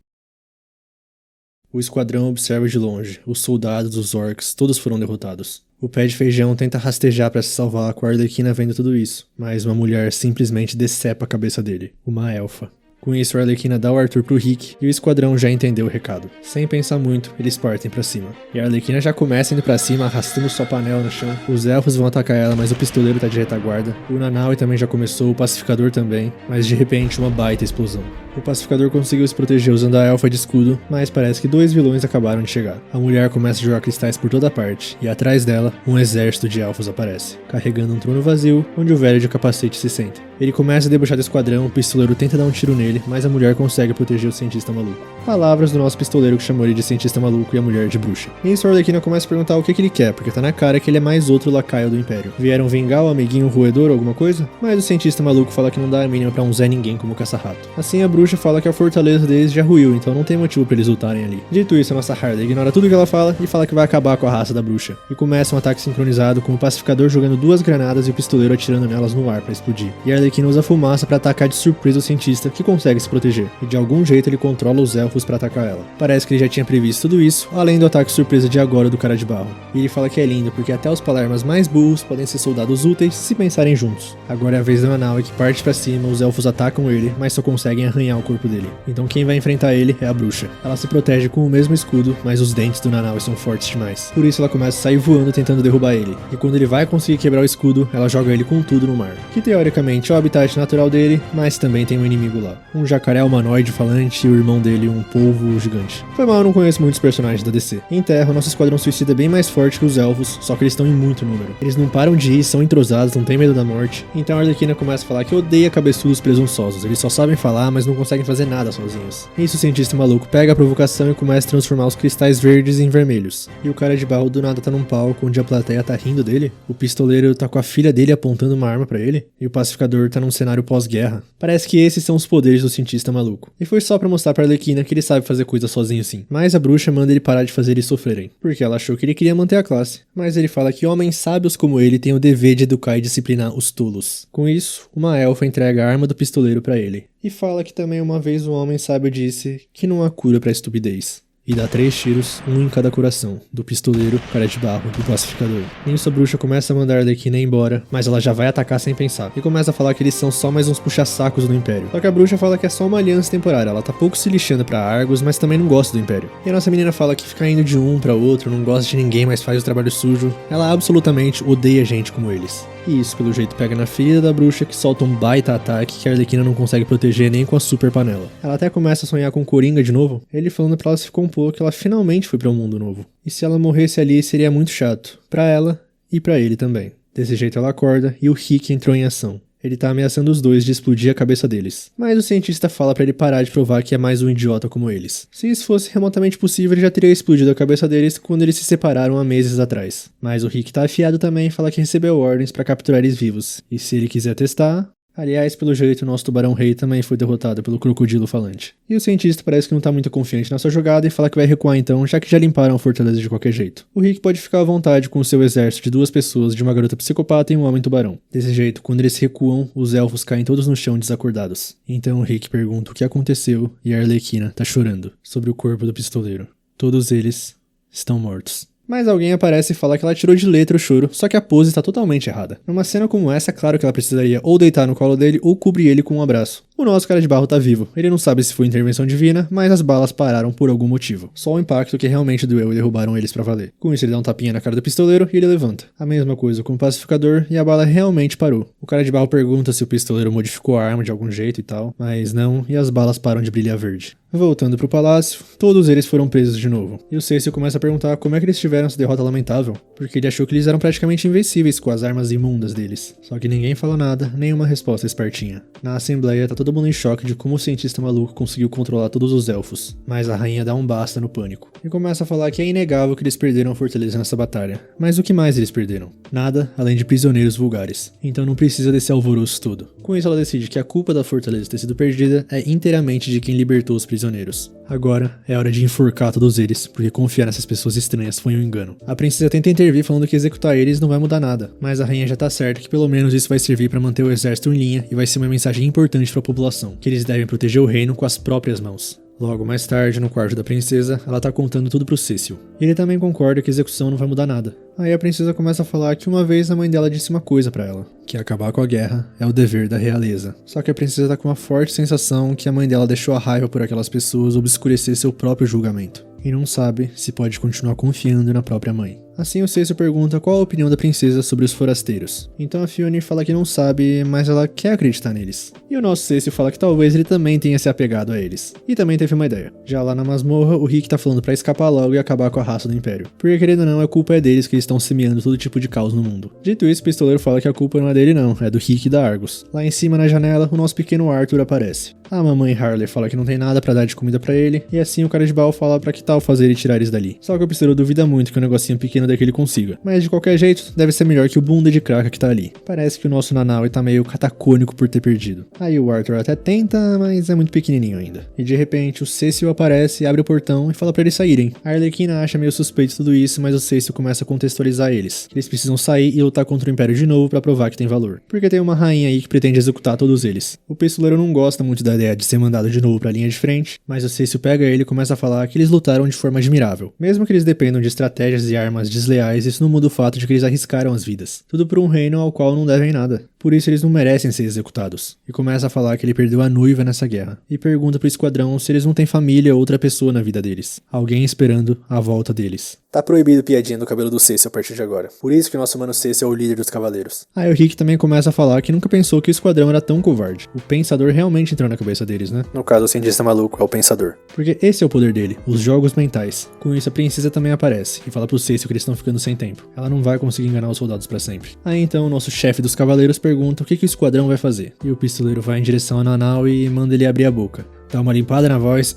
O esquadrão observa de longe, os soldados, os orcs, todos foram derrotados. O pé de feijão tenta rastejar para se salvar com a Arlequina vendo tudo isso, mas uma mulher simplesmente decepa a cabeça dele, uma elfa. Com isso, a Arlequina dá o Arthur pro Rick e o esquadrão já entendeu o recado. Sem pensar muito, eles partem pra cima. E a Arlequina já começa indo pra cima, arrastando sua panela no chão. Os elfos vão atacar ela, mas o pistoleiro tá de retaguarda. O Nanaue também já começou, o pacificador também, mas de repente uma baita explosão. O pacificador conseguiu se proteger usando a elfa de escudo, mas parece que 2 vilões acabaram de chegar. A mulher começa a jogar cristais por toda parte, e atrás dela, um exército de elfos aparece, carregando um trono vazio, onde o velho de capacete se senta. Ele começa a debochar do esquadrão, o pistoleiro tenta dar um tiro nele, mas a mulher consegue proteger o cientista maluco. Palavras do nosso pistoleiro que chamou ele de cientista maluco e a mulher de bruxa. Nisso, a Arlequina começa a perguntar o que ele quer, porque tá na cara que ele é mais outro lacaio do Império. Vieram vingar o amiguinho roedor ou alguma coisa? Mas o cientista maluco fala que não dá a mínima pra um Zé Ninguém como caça-rato. Assim, a bruxa fala que a fortaleza deles já ruiu, então não tem motivo pra eles lutarem ali. Dito isso, a nossa Harley ignora tudo que ela fala e fala que vai acabar com a raça da bruxa. E começa um ataque sincronizado com o pacificador jogando 2 granadas e o pistoleiro atirando nelas no ar pra explodir. E a Arlequina usa fumaça pra atacar de surpresa o cientista, que consegue se proteger. E de algum jeito ele controla os elfos pra atacar ela. Parece que ele já tinha previsto tudo isso, além do ataque surpresa de agora do cara de barro. E ele fala que é lindo porque até os palermas mais burros podem ser soldados úteis se pensarem juntos. Agora é a vez da Nanaue que parte pra cima, os elfos atacam ele, mas só conseguem arranhar o corpo dele. Então quem vai enfrentar ele é a bruxa. Ela se protege com o mesmo escudo, mas os dentes do Nanaue são fortes demais. Por isso ela começa a sair voando tentando derrubar ele. E quando ele vai conseguir quebrar o escudo, ela joga ele com tudo no mar. Que teoricamente é o habitat natural dele, mas também tem um inimigo lá. Um jacaré humanoide falante e o irmão dele um polvo gigante. Foi mal, eu não conheço muitos personagens da DC. Em Terra, nosso esquadrão suicida é bem mais forte que os elfos, só que eles estão em muito número. Eles não param de ir, são entrosados, não tem medo da morte. Então a Arlequina começa a falar que odeia cabeçudos presunçosos. Eles só sabem falar, mas não conseguem fazer nada sozinhos. Isso o cientista maluco pega a provocação e começa a transformar os cristais verdes em vermelhos. E o cara de barro do nada tá num palco onde a plateia tá rindo dele. O pistoleiro tá com a filha dele apontando uma arma pra ele. E o pacificador tá num cenário pós-guerra. Parece que esses são os poderes do cientista maluco. E foi só pra mostrar pra Arlequina que ele sabe fazer coisas sozinho sim. Mas a bruxa manda ele parar de fazer eles sofrerem, porque ela achou que ele queria manter a classe. Mas ele fala que homens sábios como ele têm o dever de educar e disciplinar os tolos. Com isso, uma elfa entrega a arma do pistoleiro pra ele. E fala que também uma vez um homem sábio disse que não há cura pra estupidez. E dá 3 tiros, um em cada coração, do pistoleiro, cara de barro e do pacificador. Nisso a bruxa começa a mandar a Arlequina embora, mas ela já vai atacar sem pensar, e começa a falar que eles são só mais uns puxa-sacos do Império. Só que a bruxa fala que é só uma aliança temporária, ela tá pouco se lixando pra Argos, mas também não gosta do Império. E a nossa menina fala que fica indo de um pra outro, não gosta de ninguém, mas faz o trabalho sujo. Ela absolutamente odeia gente como eles. E isso, pelo jeito, pega na ferida da bruxa, que solta um baita ataque que a Arlequina não consegue proteger nem com a super panela. Ela até começa a sonhar com o Coringa de novo, ele falando pra ela se compor que ela finalmente foi pra um mundo novo. E se ela morresse ali, seria muito chato. Pra ela e pra ele também. Desse jeito ela acorda e o Rick entrou em ação. Ele tá ameaçando os dois de explodir a cabeça deles. Mas o cientista fala pra ele parar de provar que é mais um idiota como eles. Se isso fosse remotamente possível, ele já teria explodido a cabeça deles quando eles se separaram há meses atrás. Mas o Rick tá afiado também e fala que recebeu ordens pra capturar eles vivos. E se ele quiser testar... Aliás, pelo jeito, o nosso tubarão-rei também foi derrotado pelo crocodilo falante. E o cientista parece que não tá muito confiante na sua jogada e fala que vai recuar então, já que já limparam a fortaleza de qualquer jeito. O Rick pode ficar à vontade com o seu exército de 2 pessoas, de uma garota psicopata e um homem tubarão. Desse jeito, quando eles recuam, os elfos caem todos no chão desacordados. Então o Rick pergunta o que aconteceu e a Arlequina tá chorando sobre o corpo do pistoleiro. Todos eles estão mortos. Mas alguém aparece e fala que ela tirou de letra o choro, só que a pose tá totalmente errada. Numa cena como essa, claro que ela precisaria ou deitar no colo dele ou cobrir ele com um abraço. O nosso cara de barro tá vivo. Ele não sabe se foi intervenção divina, mas as balas pararam por algum motivo. Só o impacto que realmente doeu e derrubaram eles pra valer. Com isso ele dá um tapinha na cara do pistoleiro e ele levanta. A mesma coisa com o pacificador e a bala realmente parou. O cara de barro pergunta se o pistoleiro modificou a arma de algum jeito e tal, mas não, e as balas param de brilhar verde. Voltando pro palácio, todos eles foram presos de novo. E o Cecil começa a perguntar como é que eles tiveram essa derrota lamentável, porque ele achou que eles eram praticamente invencíveis com as armas imundas deles. Só que ninguém fala nada, nenhuma resposta espertinha. Na assembleia tá todo mundo em choque de como o cientista maluco conseguiu controlar todos os elfos, mas a rainha dá um basta no pânico. E começa a falar que é inegável que eles perderam a fortaleza nessa batalha. Mas o que mais eles perderam? Nada, além de prisioneiros vulgares. Então não precisa desse alvoroço todo. Com isso ela decide que a culpa da fortaleza ter sido perdida é inteiramente de quem libertou os prisioneiros. Agora é hora de enforcar todos eles, porque confiar nessas pessoas estranhas foi um engano. A princesa tenta intervir falando que executar eles não vai mudar nada, mas a rainha já tá certa que pelo menos isso vai servir pra manter o exército em linha e vai ser uma mensagem importante pra população, que eles devem proteger o reino com as próprias mãos. Logo mais tarde, no quarto da princesa, ela tá contando tudo pro Cecil. Ele também concorda que a execução não vai mudar nada. Aí a princesa começa a falar que uma vez a mãe dela disse uma coisa pra ela, que acabar com a guerra é o dever da realeza. Só que a princesa tá com uma forte sensação que a mãe dela deixou a raiva por aquelas pessoas obscurecer seu próprio julgamento. E não sabe se pode continuar confiando na própria mãe. Assim o Cecil pergunta qual a opinião da princesa sobre os forasteiros. Então a Fionn fala que não sabe, mas ela quer acreditar neles. E o nosso Cecil fala que talvez ele também tenha se apegado a eles. E também teve uma ideia. Já lá na masmorra, o Rick tá falando pra escapar logo e acabar com a raça do Império. Porque querendo ou não, a culpa é deles que eles estão semeando todo tipo de caos no mundo. Dito isso, o pistoleiro fala que a culpa não é dele não, é do Rick e da Argus. Lá em cima na janela, o nosso pequeno Arthur aparece. A mamãe Harley fala que não tem nada pra dar de comida pra ele, e assim o cara de Baal fala pra que tal fazer ele tirar eles dali. Só que o pistoleiro duvida muito que um negocinho pequeno daquele consiga. Mas de qualquer jeito, deve ser melhor que o bunda de craca que tá ali. Parece que o nosso Nanaue tá meio catacônico por ter perdido. Aí o Arthur até tenta, mas é muito pequenininho ainda. E de repente o Cecil aparece, abre o portão e fala pra eles saírem. A Arlequina acha meio suspeito tudo isso, mas o Cecil começa a contextualizar eles. Eles precisam sair e lutar contra o Império de novo pra provar que tem valor. Porque tem uma rainha aí que pretende executar todos eles. O pistoleiro não gosta muito da ideia de ser mandado de novo pra linha de frente, mas o Cecil pega ele e começa a falar que eles lutaram de forma admirável. Mesmo que eles dependam de estratégias e armas desleais, isso não muda o fato de que eles arriscaram as vidas. Tudo por um reino ao qual não devem nada. Por isso eles não merecem ser executados. E começa a falar que ele perdeu a noiva nessa guerra. E pergunta pro esquadrão se eles não têm família ou outra pessoa na vida deles. Alguém esperando a volta deles. Tá proibido piadinha do cabelo do Cecil a partir de agora. Por isso que o nosso mano Cecil é o líder dos cavaleiros. Aí o Rick também começa a falar que nunca pensou que o esquadrão era tão covarde. O Pensador realmente entrou na cabeça deles, né? No caso, o cientista maluco é o Pensador. Porque esse é o poder dele, os jogos mentais. Com isso, a princesa também aparece e fala pro Cecil que eles estão ficando sem tempo. Ela não vai conseguir enganar os soldados pra sempre. Aí então, o nosso chefe dos cavaleiros pergunta o que o esquadrão vai fazer. E o pistoleiro vai em direção a Nanaue e manda ele abrir a boca. Dá uma limpada na voz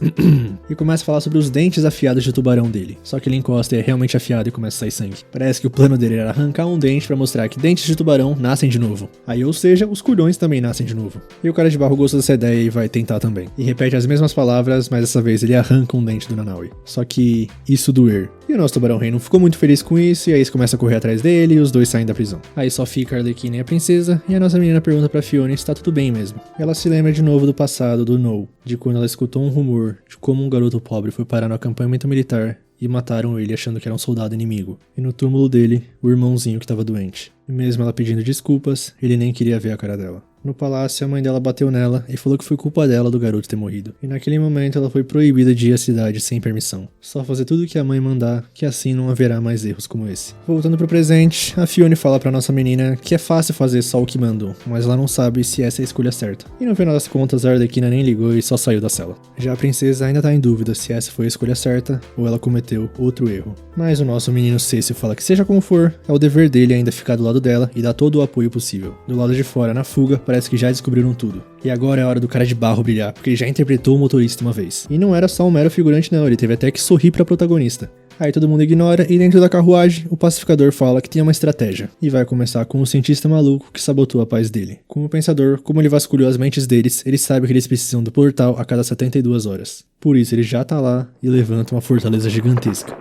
e começa a falar sobre os dentes afiados de tubarão dele. Só que ele encosta e é realmente afiado e começa a sair sangue. Parece que o plano dele era arrancar um dente pra mostrar que dentes de tubarão nascem de novo. Aí, ou seja, os culhões também nascem de novo. E o cara de barro gosta dessa ideia e vai tentar também. E repete as mesmas palavras, mas dessa vez ele arranca um dente do Nanaue. Só que isso doer. E o nosso tubarão-rei não ficou muito feliz com isso, e aí eles começam a correr atrás dele e os dois saem da prisão. Aí só fica a Arlequina e a princesa, e a nossa menina pergunta pra Fionn se tá tudo bem mesmo. Ela se lembra de novo do passado do No, de quando ela escutou um rumor de como um garoto pobre foi parar no acampamento militar e mataram ele achando que era um soldado inimigo. E no túmulo dele, o irmãozinho que estava doente. E mesmo ela pedindo desculpas, ele nem queria ver a cara dela. No palácio, a mãe dela bateu nela e falou que foi culpa dela do garoto ter morrido. E naquele momento ela foi proibida de ir à cidade sem permissão. Só fazer tudo o que a mãe mandar, que assim não haverá mais erros como esse. Voltando pro presente, a Fionn fala pra nossa menina que é fácil fazer só o que mandou, mas ela não sabe se essa é a escolha certa. E no final das contas, a Arlequina nem ligou e só saiu da cela. Já a princesa ainda tá em dúvida se essa foi a escolha certa ou ela cometeu outro erro. Mas o nosso menino Cecil fala que seja como for, é o dever dele ainda ficar do lado dela e dar todo o apoio possível. Do lado de fora, na fuga, parece que já descobriram tudo. E agora é a hora do cara de barro brilhar, porque ele já interpretou o motorista uma vez. E não era só um mero figurante não, ele teve até que sorrir pra protagonista. Aí todo mundo ignora e dentro da carruagem, o pacificador fala que tem uma estratégia. E vai começar com o cientista maluco que sabotou a paz dele. Com o pensador, como ele vasculhou as mentes deles, ele sabe que eles precisam do portal a cada 72 horas. Por isso ele já tá lá e levanta uma fortaleza gigantesca.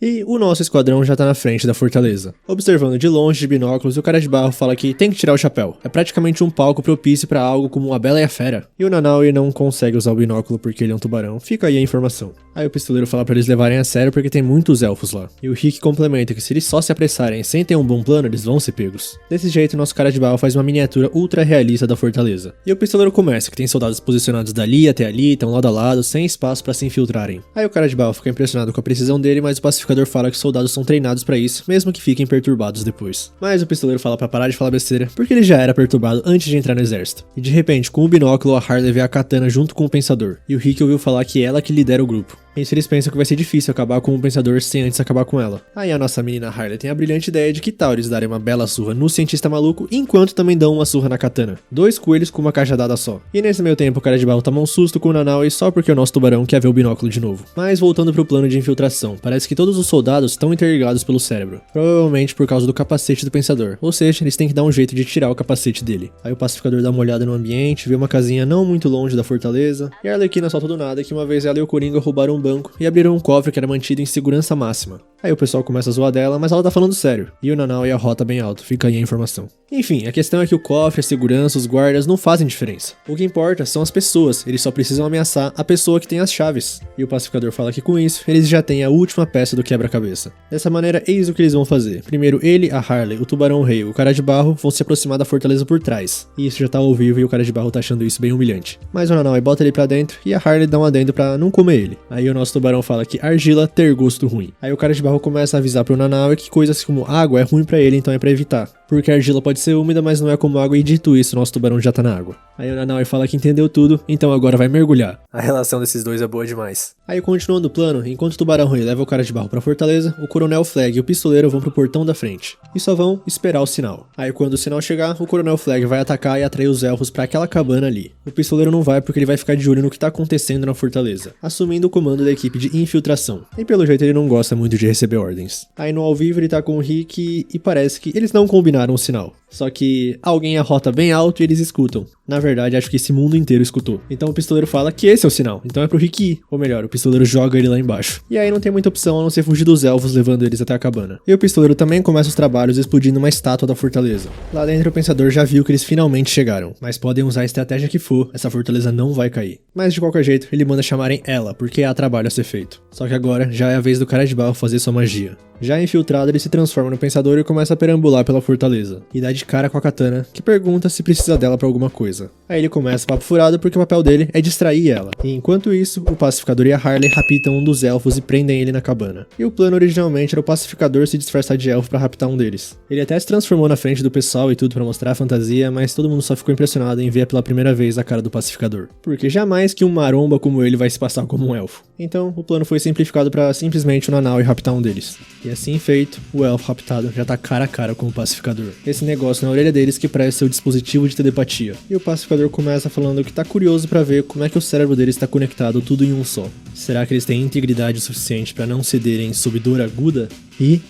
E o nosso esquadrão já tá na frente da fortaleza. Observando de longe de binóculos, o cara de barro fala que tem que tirar o chapéu. É praticamente um palco propício pra algo como a Bela e a Fera. E o Nanaue não consegue usar o binóculo porque ele é um tubarão. Fica aí a informação. Aí o pistoleiro fala pra eles levarem a sério porque tem muitos elfos lá. E o Rick complementa que se eles só se apressarem sem ter um bom plano, eles vão ser pegos. Desse jeito, nosso cara de barro faz uma miniatura ultra realista da fortaleza. E o pistoleiro começa, que tem soldados posicionados dali até ali, estão lado a lado, sem espaço pra se infiltrarem. Aí o cara de barro fica impressionado com a precisão dele, mas o pacificador fala que os soldados são treinados pra isso, mesmo que fiquem perturbados depois. Mas o pistoleiro fala pra parar de falar besteira, porque ele já era perturbado antes de entrar no exército. E de repente, com o binóculo, a Harley vê a katana junto com o pensador, e o Rick ouviu falar que é ela que lidera o grupo. Isso eles pensam que vai ser difícil acabar com o pensador sem antes acabar com ela. Aí a nossa menina Harley tem a brilhante ideia de que tal eles darem uma bela surra no cientista maluco, enquanto também dão uma surra na katana. 2 coelhos com uma cajadada só. E nesse meio tempo o cara de barro toma um susto com o Nanaue só porque o nosso tubarão quer ver o binóculo de novo. Mas voltando pro plano de infiltração, parece que todos os soldados estão interligados pelo cérebro. Provavelmente por causa do capacete do pensador. Ou seja, eles têm que dar um jeito de tirar o capacete dele. Aí o pacificador dá uma olhada no ambiente, vê uma casinha não muito longe da fortaleza. E a Arlequina solta do nada que uma vez ela e o Coringa roubaram um banco e abriram um cofre que era mantido em segurança máxima. Aí o pessoal começa a zoar dela, mas ela tá falando sério. E o Nanaue a rota bem alto, fica aí a informação. Enfim, a questão é que o cofre, a segurança, os guardas não fazem diferença. O que importa são as pessoas, eles só precisam ameaçar a pessoa que tem as chaves. E o pacificador fala que com isso, eles já têm a última peça do quebra-cabeça. Dessa maneira, eis o que eles vão fazer. Primeiro ele, a Harley, o tubarão-rei e o cara de barro vão se aproximar da fortaleza por trás. E isso já tá ao vivo e o cara de barro tá achando isso bem humilhante. Mas o Nanaue bota ele pra dentro e a Harley dá um adendo pra não comer ele. Aí o nosso tubarão fala que argila ter gosto ruim. Aí o cara de barro começa a avisar pro Nanaue que coisas como água é ruim pra ele, então é pra evitar. Porque a argila pode ser úmida, mas não é como água, e dito isso, nosso tubarão já tá na água. Aí o Nanaue fala que entendeu tudo, então agora vai mergulhar. A relação desses dois é boa demais. Aí continuando o plano, enquanto o tubarão-rei leva o cara de barro pra fortaleza, o coronel Flag e o pistoleiro vão pro portão da frente. E só vão esperar o sinal. Aí quando o sinal chegar, o coronel Flag vai atacar e atrair os elfos pra aquela cabana ali. O pistoleiro não vai porque ele vai ficar de olho no que tá acontecendo na fortaleza, assumindo o comando da equipe de infiltração. E pelo jeito ele não gosta muito de receber ordens. Aí no ao vivo ele tá com o Rick e parece que eles não combinaram o sinal. Só que alguém arrota bem alto e eles escutam. Na verdade, acho que esse mundo inteiro escutou. Então o pistoleiro fala que esse é o sinal. Então é pro Rick ir. Ou melhor, o pistoleiro joga ele lá embaixo. E aí não tem muita opção a não ser fugir dos elfos levando eles até a cabana. E o pistoleiro também começa os trabalhos explodindo uma estátua da fortaleza. Lá dentro o pensador já viu que eles finalmente chegaram. Mas podem usar a estratégia que for, essa fortaleza não vai cair. Mas de qualquer jeito, ele manda chamarem ela, porque há trabalho a ser feito. Só que agora já é a vez do cara de barro fazer sua magia. Já infiltrado, ele se transforma no pensador e começa a perambular pela fortaleza. E dá de cara com a katana, que pergunta se precisa dela pra alguma coisa. Aí ele começa o papo furado porque o papel dele é distrair ela. E enquanto isso, o pacificador e a Harley raptam um dos elfos e prendem ele na cabana. E o plano originalmente era o pacificador se disfarçar de elfo pra raptar um deles. Ele até se transformou na frente do pessoal e tudo pra mostrar a fantasia, mas todo mundo só ficou impressionado em ver pela primeira vez a cara do pacificador. Porque jamais que um maromba como ele vai se passar como um elfo. Então, o plano foi simplificado pra simplesmente o Nanaue raptar um deles. E assim feito, o elfo raptado já tá cara a cara com o pacificador. Esse negócio na orelha deles que parece ser o dispositivo de telepatia. E o pacificador começa falando que tá curioso pra ver como é que o cérebro deles tá conectado tudo em um só. Será que eles têm integridade suficiente pra não cederem sob dor aguda? E...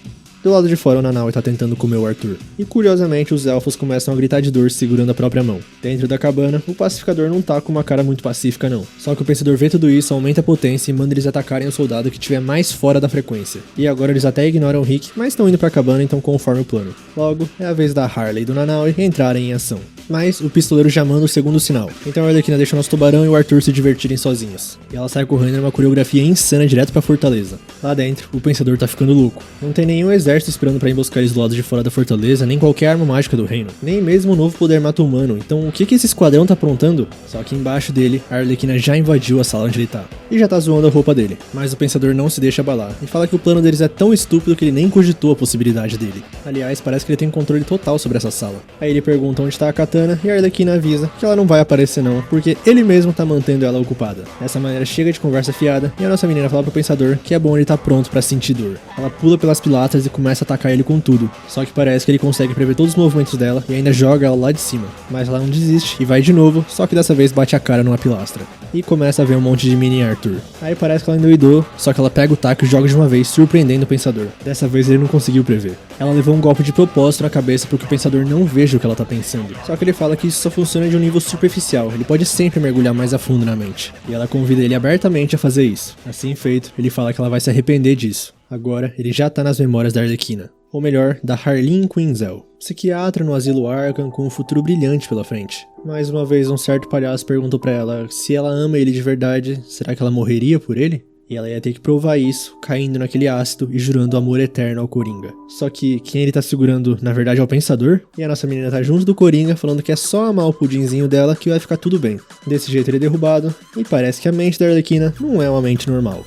do lado de fora, o Nanaue tá tentando comer o Arthur. E curiosamente, os elfos começam a gritar de dor segurando a própria mão. Dentro da cabana, o pacificador não tá com uma cara muito pacífica não. Só que o pensador vê tudo isso, aumenta a potência e manda eles atacarem o soldado que estiver mais fora da frequência. E agora eles até ignoram o Rick, mas estão indo pra cabana, então conforme o plano. Logo, é a vez da Harley e do Nanaue entrarem em ação. Mas o pistoleiro já manda o segundo sinal. Então a Arlequina deixa o nosso tubarão e o Arthur se divertirem sozinhos. E ela sai correndo numa coreografia insana direto pra fortaleza. Lá dentro, o pensador tá ficando louco. Não tem nenhum exército esperando pra emboscar eles do lado de fora da fortaleza, nem qualquer arma mágica do reino. Nem mesmo o novo poder mata-humano. Então o que esse esquadrão tá aprontando? Só que embaixo dele, a Arlequina já invadiu a sala onde ele tá. E já tá zoando a roupa dele. Mas o pensador não se deixa abalar. E fala que o plano deles é tão estúpido que ele nem cogitou a possibilidade dele. Aliás, parece que ele tem controle total sobre essa sala. Aí ele pergunta onde tá a katana e a Arlequina avisa que ela não vai aparecer não, porque ele mesmo tá mantendo ela ocupada. Dessa maneira chega de conversa fiada e a nossa menina fala pro pensador que é bom ele tá pronto pra sentir dor. Ela pula pelas pilastras e começa a atacar ele com tudo. Só que parece que ele consegue prever todos os movimentos dela e ainda joga ela lá de cima. Mas ela não desiste e vai de novo, só que dessa vez bate a cara numa pilastra. e começa a ver um monte de mini Arthur. Aí parece que ela endoidou, só que ela pega o taco e joga de uma vez, surpreendendo o Pensador. Dessa vez ele não conseguiu prever. Ela levou um golpe de propósito na cabeça para que o Pensador não veja o que ela tá pensando. Só que ele fala que isso só funciona de um nível superficial, ele pode sempre mergulhar mais a fundo na mente. E ela convida ele abertamente a fazer isso. Assim feito, ele fala que ela vai se arrepender disso. Agora, ele já tá nas memórias da Arlequina. Ou melhor, da Harleen Quinzel, psiquiatra no asilo Arkham com um futuro brilhante pela frente. Mais uma vez, um certo palhaço perguntou pra ela se ela ama ele de verdade, será que ela morreria por ele? E ela ia ter que provar isso, caindo naquele ácido e jurando amor eterno ao Coringa. Só que quem ele tá segurando, na verdade, é o Pensador, e a nossa menina tá junto do Coringa, falando que é só amar o pudinzinho dela que vai ficar tudo bem. Desse jeito ele é derrubado, e parece que a mente da Arlequina não é uma mente normal.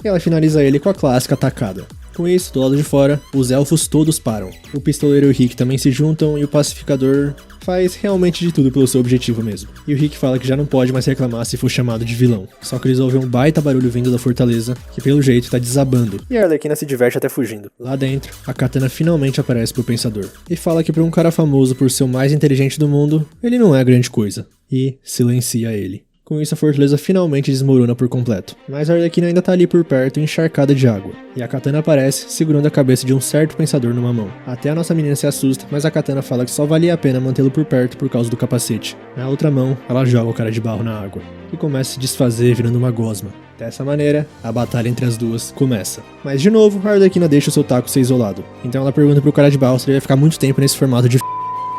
E ela finaliza ele com a clássica atacada. Com isso, do lado de fora, os elfos todos param. O pistoleiro e o Rick também se juntam e o pacificador faz realmente de tudo pelo seu objetivo mesmo. E o Rick fala que já não pode mais reclamar se for chamado de vilão. Só que eles ouvem um baita barulho vindo da fortaleza, que pelo jeito tá desabando. E a Arlequina se diverte até fugindo. Lá dentro, a Katana finalmente aparece pro Pensador. E fala que pra um cara famoso por ser o mais inteligente do mundo, ele não é grande coisa. E silencia ele. Com isso, a fortaleza finalmente desmorona por completo. Mas a Arlequina ainda tá ali por perto, encharcada de água. E a Katana aparece, segurando a cabeça de um certo Pensador numa mão. Até a nossa menina se assusta, mas a Katana fala que só valia a pena mantê-lo por perto por causa do capacete. Na outra mão, ela joga o cara de barro na água. E começa a se desfazer, virando uma gosma. Dessa maneira, a batalha entre as duas começa. Mas de novo, a Arlequina deixa o seu taco ser isolado. Então ela pergunta pro cara de barro se ele vai ficar muito tempo nesse formato de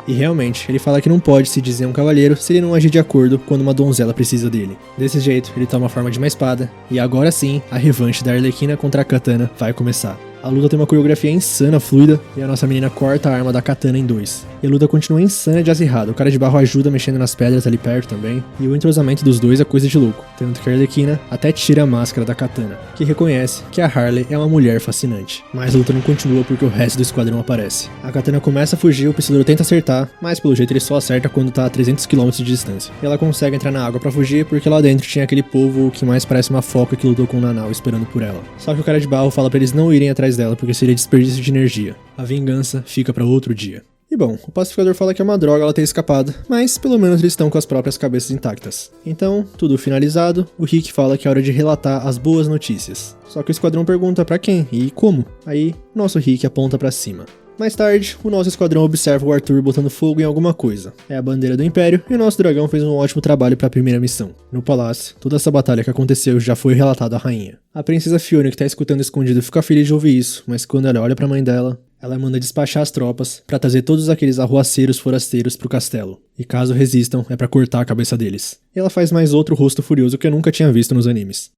E realmente, ele fala que não pode se dizer um cavalheiro se ele não agir de acordo quando uma donzela precisa dele. Desse jeito, ele toma a forma de uma espada, e agora sim, a revanche da Arlequina contra a Katana vai começar. A luta tem uma coreografia insana, fluida, e a nossa menina corta a arma da Katana em dois. E a luta continua insana de acirrada, o cara de barro ajuda mexendo nas pedras ali perto também, e o entrosamento dos dois é coisa de louco. Tanto que a Arlequina até tira a máscara da Katana, que reconhece que a Harley é uma mulher fascinante. Mas a luta não continua porque o resto do esquadrão aparece. A Katana começa a fugir, o pistoleiro tenta acertar, mas pelo jeito ele só acerta quando tá a 300 km de distância. E ela consegue entrar na água pra fugir porque lá dentro tinha aquele povo que mais parece uma foca que lutou com o Nanau esperando por ela. Só que o cara de barro fala pra eles não irem atrás dela porque seria desperdício de energia. A vingança fica pra outro dia. E bom, o pacificador fala que é uma droga ela ter escapado, mas pelo menos eles estão com as próprias cabeças intactas. Então, tudo finalizado, o Rick fala que é hora de relatar as boas notícias. Só que o esquadrão pergunta pra quem e como. Aí, nosso Rick aponta pra cima. Mais tarde, o nosso esquadrão observa o Arthur botando fogo em alguma coisa. É a bandeira do Império e o nosso dragão fez um ótimo trabalho para a primeira missão. No palácio, toda essa batalha que aconteceu já foi relatada à rainha. A princesa Fiona, que tá escutando escondido, fica feliz de ouvir isso, mas quando ela olha pra mãe dela, ela manda despachar as tropas para trazer todos aqueles arruaceiros forasteiros pro castelo. E caso resistam, é para cortar a cabeça deles. E ela faz mais outro rosto furioso que eu nunca tinha visto nos animes.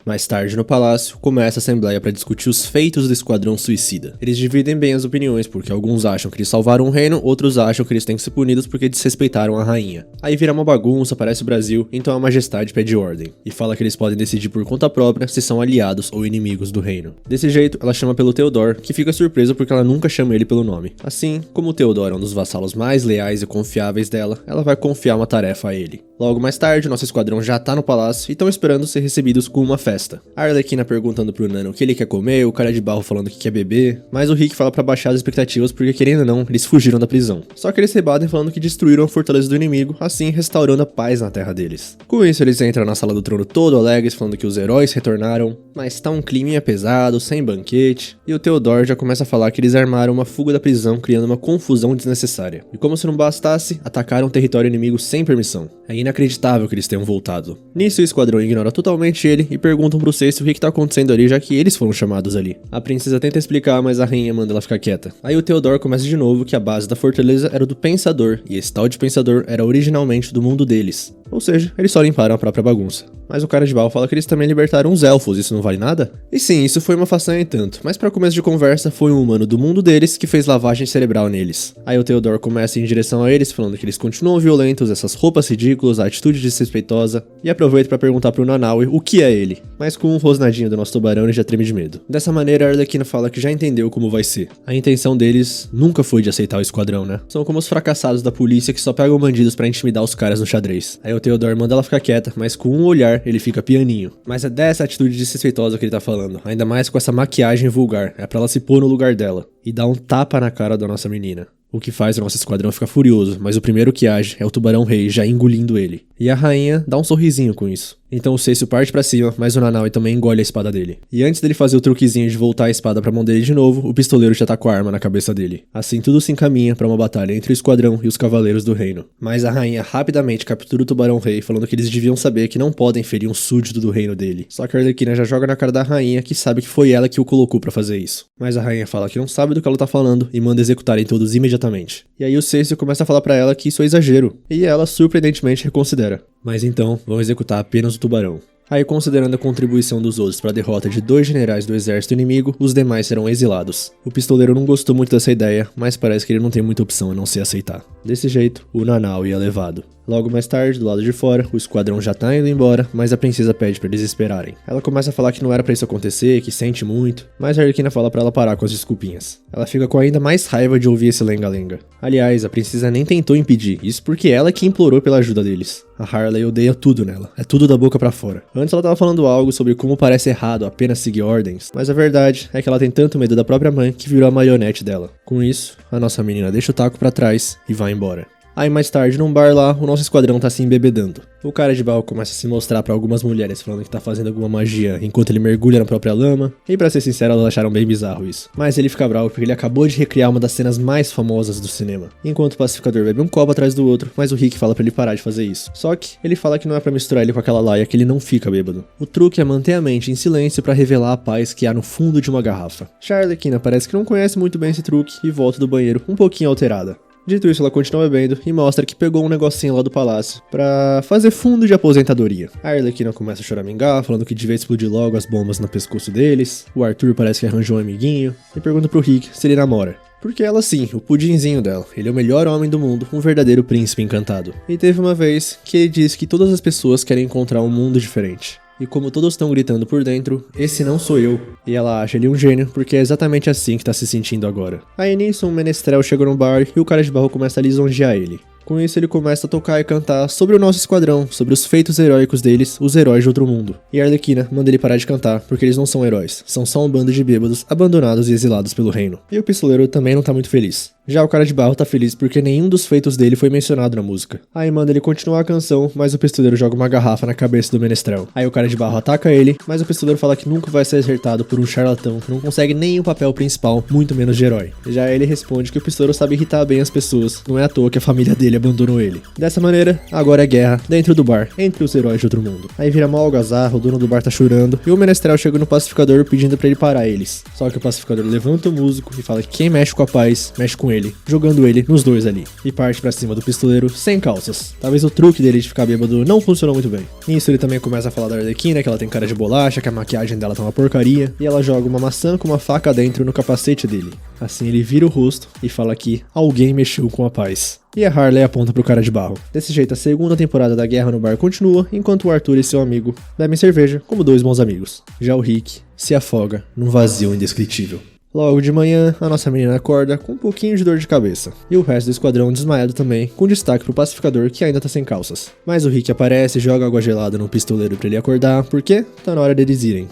Mais tarde no palácio, começa a assembleia para discutir os feitos do Esquadrão Suicida. Eles dividem bem as opiniões, porque alguns acham que eles salvaram o reino, outros acham que eles têm que ser punidos porque desrespeitaram a rainha. Aí vira uma bagunça, aparece o Brasil, então a majestade pede ordem, e fala que eles podem decidir por conta própria se são aliados ou inimigos do reino. Desse jeito, ela chama pelo Theodore, que fica surpreso porque ela nunca chama ele pelo nome. Assim, como o Theodore é um dos vassalos mais leais e confiáveis dela, ela vai confiar uma tarefa a ele. Logo mais tarde, nosso esquadrão já tá no palácio e estão esperando ser recebidos com uma festa. A Arlequina perguntando pro Nano o que ele quer comer, o cara de barro falando que quer beber, mas o Rick fala pra baixar as expectativas porque, querendo ou não, eles fugiram da prisão. Só que eles rebatem falando que destruíram a fortaleza do inimigo, assim restaurando a paz na terra deles. Com isso, eles entram na sala do trono todo alegres, falando que os heróis retornaram, mas tá um climinha pesado, sem banquete, e o Theodore já começa a falar que eles armaram uma fuga da prisão, criando uma confusão desnecessária. E como se não bastasse, atacaram o território inimigo sem permissão. É inacreditável que eles tenham voltado. Nisso, o esquadrão ignora totalmente ele e perguntam pro Cersei o que tá acontecendo ali, já que eles foram chamados ali. A princesa tenta explicar, mas a rainha manda ela ficar quieta. Aí o Theodore começa de novo que a base da fortaleza era do Pensador, e esse tal de Pensador era originalmente do mundo deles. Ou seja, eles só limparam a própria bagunça. Mas o cara de barro fala que eles também libertaram os elfos, isso não vale nada? E sim, isso foi uma façanha e tanto, mas pra começo de conversa foi um humano do mundo deles que fez lavagem cerebral neles. Aí o Theodore começa em direção a eles, falando que eles continuam violentos, essas roupas ridículas, a atitude desrespeitosa, e aproveita pra perguntar pro Nanaue o que é ele, mas com um rosnadinho do nosso tubarão ele já treme de medo. Dessa maneira, a Arlequina fala que já entendeu como vai ser. A intenção deles nunca foi de aceitar o esquadrão, né? São como os fracassados da polícia que só pegam bandidos pra intimidar os caras no xadrez. Aí o Theodore manda ela ficar quieta, mas com um olhar ele fica pianinho. Mas é dessa atitude desrespeitosa que ele tá falando, ainda mais com essa maquiagem vulgar, é pra ela se pôr no lugar dela e dar um tapa na cara da nossa menina. o que faz o nosso esquadrão ficar furioso, mas o primeiro que age é o Tubarão-Rei já engolindo ele. E a rainha dá um sorrisinho com isso. Então o Cécio parte pra cima, mas o Nanaue também engole a espada dele. E antes dele fazer o truquezinho de voltar a espada pra mão dele de novo, o pistoleiro já tá com a arma na cabeça dele. Assim tudo se encaminha pra uma batalha entre o esquadrão e os cavaleiros do reino. Mas a rainha rapidamente captura o Tubarão-Rei, falando que eles deviam saber que não podem ferir um súdito do reino dele. Só que a Arlequina já joga na cara da rainha, que sabe que foi ela que o colocou pra fazer isso. Mas a rainha fala que não sabe do que ela tá falando e manda executarem todos imediatamente. E aí o Cécio começa a falar pra ela que isso é exagero, e ela surpreendentemente reconsidera. Mas então, vão executar apenas o tubarão. Aí, considerando a contribuição dos outros para a derrota de 2 generais do exército inimigo, os demais serão exilados. O pistoleiro não gostou muito dessa ideia, mas parece que ele não tem muita opção a não ser aceitar. Desse jeito, o Nanaue é levado. Logo mais tarde, do lado de fora, o esquadrão já tá indo embora, mas a princesa pede pra eles esperarem. Ela começa a falar que não era pra isso acontecer, que sente muito, mas a Arlequina fala pra ela parar com as desculpinhas. Ela fica com ainda mais raiva de ouvir esse lenga-lenga. Aliás, a princesa nem tentou impedir, isso porque ela que implorou pela ajuda deles. A Harley odeia tudo nela, é tudo da boca pra fora. Antes ela tava falando algo sobre como parece errado apenas seguir ordens, mas a verdade é que ela tem tanto medo da própria mãe que virou a marionete dela. Com isso, a nossa menina deixa o taco pra trás e vai embora. Aí mais tarde, num bar lá, o nosso esquadrão tá se embebedando. O cara de barro começa a se mostrar pra algumas mulheres falando que tá fazendo alguma magia enquanto ele mergulha na própria lama. E pra ser sincero, elas acharam bem bizarro isso. Mas ele fica bravo porque ele acabou de recriar uma das cenas mais famosas do cinema. Enquanto o pacificador bebe um copo atrás do outro, mas o Rick fala pra ele parar de fazer isso. Só que ele fala que não é pra misturar ele com aquela laia que ele não fica bêbado. O truque é manter a mente em silêncio pra revelar a paz que há no fundo de uma garrafa. Arlequina parece que não conhece muito bem esse truque e volta do banheiro um pouquinho alterada. Dito isso, ela continua bebendo e mostra que pegou um negocinho lá do palácio pra fazer fundo de aposentadoria. A Arlequina começa a choramingar, falando que devia explodir logo as bombas no pescoço deles. O Arthur parece que arranjou um amiguinho e pergunta pro Rick se ele namora. Porque ela sim, o pudinzinho dela, ele é o melhor homem do mundo, um verdadeiro príncipe encantado. E teve uma vez que ele disse que todas as pessoas querem encontrar um mundo diferente. E como todos estão gritando por dentro, esse não sou eu. E ela acha ele um gênio, porque é exatamente assim que tá se sentindo agora. Aí nisso, um menestrel chega no bar e o cara de barro começa a lisonjear ele. Com isso, ele começa a tocar e cantar sobre o nosso esquadrão, sobre os feitos heróicos deles, os heróis de outro mundo. E a Arlequina manda ele parar de cantar, porque eles não são heróis, são só um bando de bêbados, abandonados e exilados pelo reino. E o pistoleiro também não tá muito feliz. Já o cara de barro tá feliz porque nenhum dos feitos dele foi mencionado na música. Aí manda ele continuar a canção, mas o pistoleiro joga uma garrafa na cabeça do menestrel. Aí o cara de barro ataca ele, mas o pistoleiro fala que nunca vai ser acertado por um charlatão que não consegue nem o papel principal, muito menos de herói. Já ele responde que o pistoleiro sabe irritar bem as pessoas, não é à toa que a família dele abandonou ele. Dessa maneira, agora é guerra dentro do bar, entre os heróis de outro mundo. Aí vira mal algazarra, o dono do bar tá chorando, e o menestrel chega no pacificador pedindo pra ele parar eles. Só que o pacificador levanta o músico e fala que quem mexe com a paz, mexe com ele, jogando ele nos dois ali. E parte pra cima do pistoleiro sem calças. Talvez o truque dele de ficar bêbado não funcionou muito bem. Nisso ele também começa a falar da Arlequina, que ela tem cara de bolacha, que a maquiagem dela tá uma porcaria, e ela joga uma maçã com uma faca dentro no capacete dele. Assim ele vira o rosto e fala que alguém mexeu com a paz. E a Harley aponta pro cara de barro. Desse jeito, a segunda temporada da Guerra no Bar continua, enquanto o Arthur e seu amigo bebem cerveja como dois bons amigos. Já o Rick se afoga num vazio indescritível. Logo de manhã, a nossa menina acorda com um pouquinho de dor de cabeça, e o resto do esquadrão desmaiado também, com destaque pro pacificador que ainda tá sem calças. Mas o Rick aparece e joga água gelada no pistoleiro pra ele acordar, porque tá na hora deles irem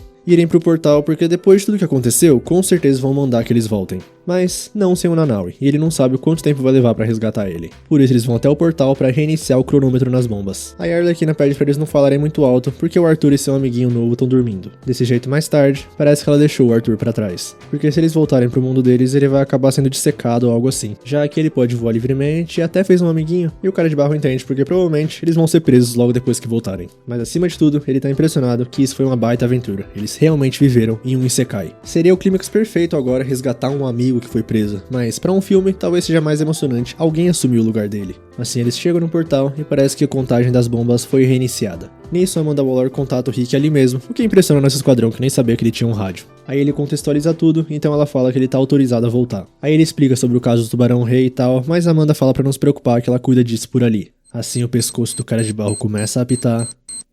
pro portal, porque depois de tudo que aconteceu, com certeza vão mandar que eles voltem. Mas não sem o Nanaue, e ele não sabe quanto tempo vai levar pra resgatar ele. Por isso eles vão até o portal pra reiniciar o cronômetro nas bombas. Aí a Arlequina pede pra eles não falarem muito alto, porque o Arthur e seu amiguinho novo estão dormindo. Desse jeito, mais tarde, parece que ela deixou o Arthur pra trás. Porque se eles voltarem pro mundo deles, ele vai acabar sendo dissecado ou algo assim. Já que ele pode voar livremente e até fez um amiguinho, e o cara de barro entende, porque provavelmente eles vão ser presos logo depois que voltarem. Mas acima de tudo, ele tá impressionado que isso foi uma baita aventura. Eles realmente viveram em um Isekai. Seria o clímax perfeito agora resgatar um amigo que foi preso, mas pra um filme talvez seja mais emocionante alguém assumir o lugar dele. Assim eles chegam no portal e parece que a contagem das bombas foi reiniciada. Nisso Amanda Waller contata o Rick ali mesmo, o que impressiona nosso esquadrão que nem sabia que ele tinha um rádio. Aí ele contextualiza tudo, então ela fala que ele tá autorizado a voltar. Aí ele explica sobre o caso do Tubarão-Rei e tal, mas Amanda fala pra não se preocupar que ela cuida disso por ali. Assim o pescoço do cara de barro começa a apitar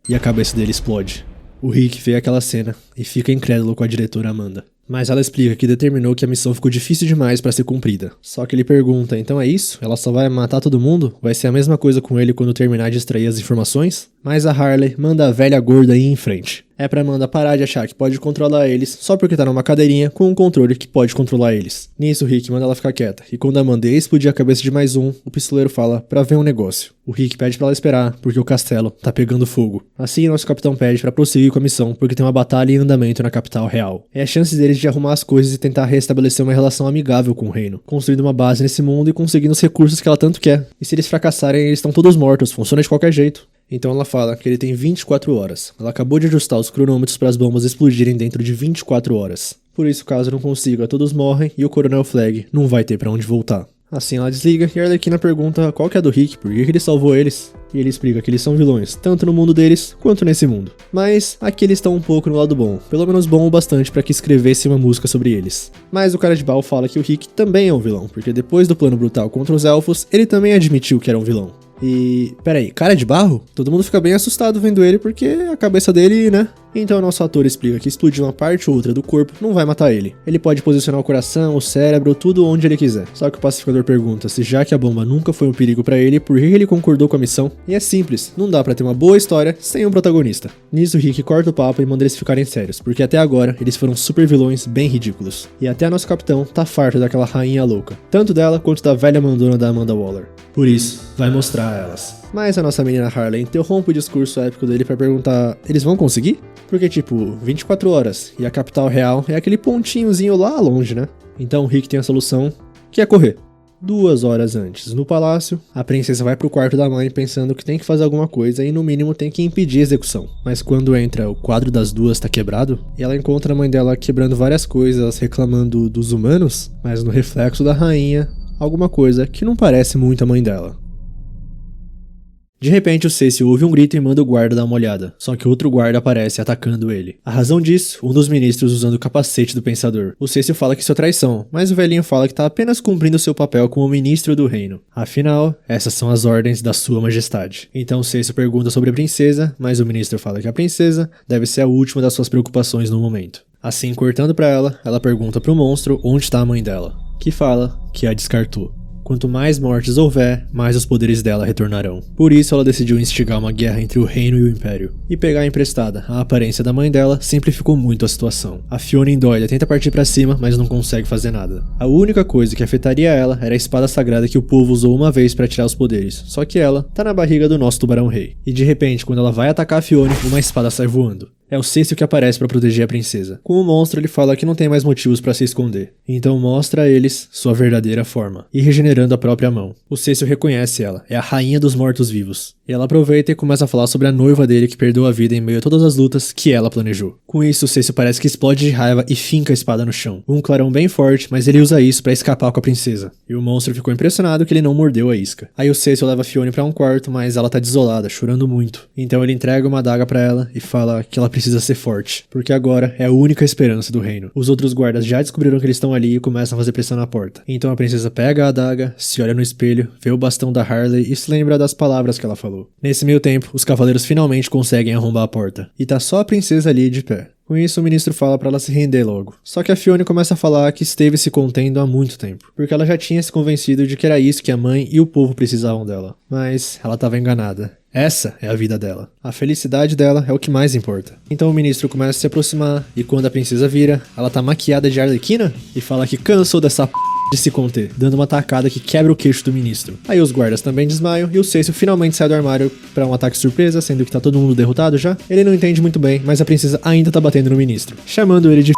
e a cabeça dele explode. O Rick vê aquela cena e fica incrédulo com a diretora Amanda. Mas ela explica que determinou que a missão ficou difícil demais pra ser cumprida. Só que ele pergunta, então é isso? Ela só vai matar todo mundo? Vai ser a mesma coisa com ele quando terminar de extrair as informações? Mas a Harley manda a velha gorda ir em frente. é pra Amanda parar de achar que pode controlar eles só porque tá numa cadeirinha com um controle que pode controlar eles. Nisso, o Rick manda ela ficar quieta, e quando a Amanda ia explodir a cabeça de mais um, o pistoleiro fala pra ver um negócio. O Rick pede pra ela esperar, porque o castelo tá pegando fogo. Assim, nosso capitão pede pra prosseguir com a missão, porque tem uma batalha em andamento na capital real. É a chance deles de arrumar as coisas e tentar restabelecer uma relação amigável com o reino, construindo uma base nesse mundo e conseguindo os recursos que ela tanto quer. E se eles fracassarem, eles estão todos mortos, funciona de qualquer jeito. Então ela fala que ele tem 24 horas. Ela acabou de ajustar os cronômetros para as bombas explodirem dentro de 24 horas. Por isso, caso não consiga, todos morrem e o Coronel Flag não vai ter pra onde voltar. Assim ela desliga e a Arlequina pergunta qual que é do Rick, por que ele salvou eles. E ele explica que eles são vilões, tanto no mundo deles, quanto nesse mundo. Mas aqui eles estão um pouco no lado bom, pelo menos bom o bastante para que escrevesse uma música sobre eles. Mas o cara de Baal fala que o Rick também é um vilão, porque depois do plano brutal contra os elfos, ele também admitiu que era um vilão. E... peraí, cara de barro? Todo mundo fica bem assustado vendo ele porque a cabeça dele, né? Então o nosso ator explica que explodir uma parte ou outra do corpo não vai matar ele. Ele pode posicionar o coração, o cérebro, tudo onde ele quiser. Só que o pacificador pergunta se já que a bomba nunca foi um perigo pra ele, por que ele concordou com a missão? E é simples, não dá pra ter uma boa história sem um protagonista. Nisso, Rick corta o papo e manda eles ficarem sérios, porque até agora eles foram super vilões bem ridículos. E até nosso capitão tá farto daquela rainha louca, tanto dela quanto da velha mandona da Amanda Waller. Por isso, vai mostrar a elas. Mas a nossa menina Harley interrompe o discurso épico dele pra perguntar: eles vão conseguir? Porque tipo, 24 horas e a capital real é aquele pontinhozinho lá longe, né? Então o Rick tem a solução, que é correr. 2 horas antes, no palácio, a princesa vai pro quarto da mãe pensando que tem que fazer alguma coisa e no mínimo tem que impedir a execução. Mas quando entra, o quadro das duas tá quebrado, e ela encontra a mãe dela quebrando várias coisas, reclamando dos humanos, mas no reflexo da rainha, alguma coisa que não parece muito a mãe dela. De repente, o Cecil ouve um grito e manda o guarda dar uma olhada, só que outro guarda aparece atacando ele. A razão disso, um dos ministros usando o capacete do Pensador. O Cecil fala que isso é traição, mas o velhinho fala que tá apenas cumprindo seu papel como ministro do reino. Afinal, essas são as ordens da sua majestade. Então o Cecil pergunta sobre a princesa, mas o ministro fala que a princesa deve ser a última das suas preocupações no momento. Assim, cortando pra ela pergunta pro monstro onde tá a mãe dela, que fala que a descartou. Quanto mais mortes houver, mais os poderes dela retornarão. Por isso ela decidiu instigar uma guerra entre o reino e o império. E pegar emprestada a aparência da mãe dela simplificou muito a situação. A Fiona em Doyle tenta partir pra cima, mas não consegue fazer nada. A única coisa que afetaria ela era a espada sagrada que o povo usou uma vez pra tirar os poderes. Só que ela tá na barriga do nosso tubarão-rei. E de repente, quando ela vai atacar a Fiona, uma espada sai voando. É o Cecil que aparece para proteger a princesa. Com o monstro, ele fala que não tem mais motivos para se esconder. Então mostra a eles sua verdadeira forma, e regenerando a própria mão. O Cecil reconhece ela, é a rainha dos mortos-vivos. E ela aproveita e começa a falar sobre a noiva dele que perdeu a vida em meio a todas as lutas que ela planejou. Com isso, o Cecil parece que explode de raiva e finca a espada no chão. Um clarão bem forte, mas ele usa isso para escapar com a princesa. E o monstro ficou impressionado que ele não mordeu a isca. Aí o Cecil leva a Fiona para um quarto, mas ela tá desolada, chorando muito. Então ele entrega uma adaga para ela e fala que ela precisa ser forte, porque agora é a única esperança do reino. Os outros guardas já descobriram que eles estão ali e começam a fazer pressão na porta. Então a princesa pega a adaga, se olha no espelho, vê o bastão da Harley e se lembra das palavras que ela falou. Nesse meio tempo, os cavaleiros finalmente conseguem arrombar a porta. E tá só a princesa ali de pé. Com isso, o ministro fala pra ela se render logo. Só que a Fiona começa a falar que esteve se contendo há muito tempo, porque ela já tinha se convencido de que era isso que a mãe e o povo precisavam dela. Mas ela estava enganada. Essa é a vida dela. A felicidade dela é o que mais importa. Então o ministro começa a se aproximar, e quando a princesa vira, ela tá maquiada de Arlequina e fala que cansou dessa de se conter, dando uma tacada que quebra o queixo do ministro. Aí os guardas também desmaiam e o Cecil finalmente sai do armário pra um ataque surpresa, sendo que tá todo mundo derrotado já. Ele não entende muito bem, mas a princesa ainda tá batendo no ministro, chamando ele de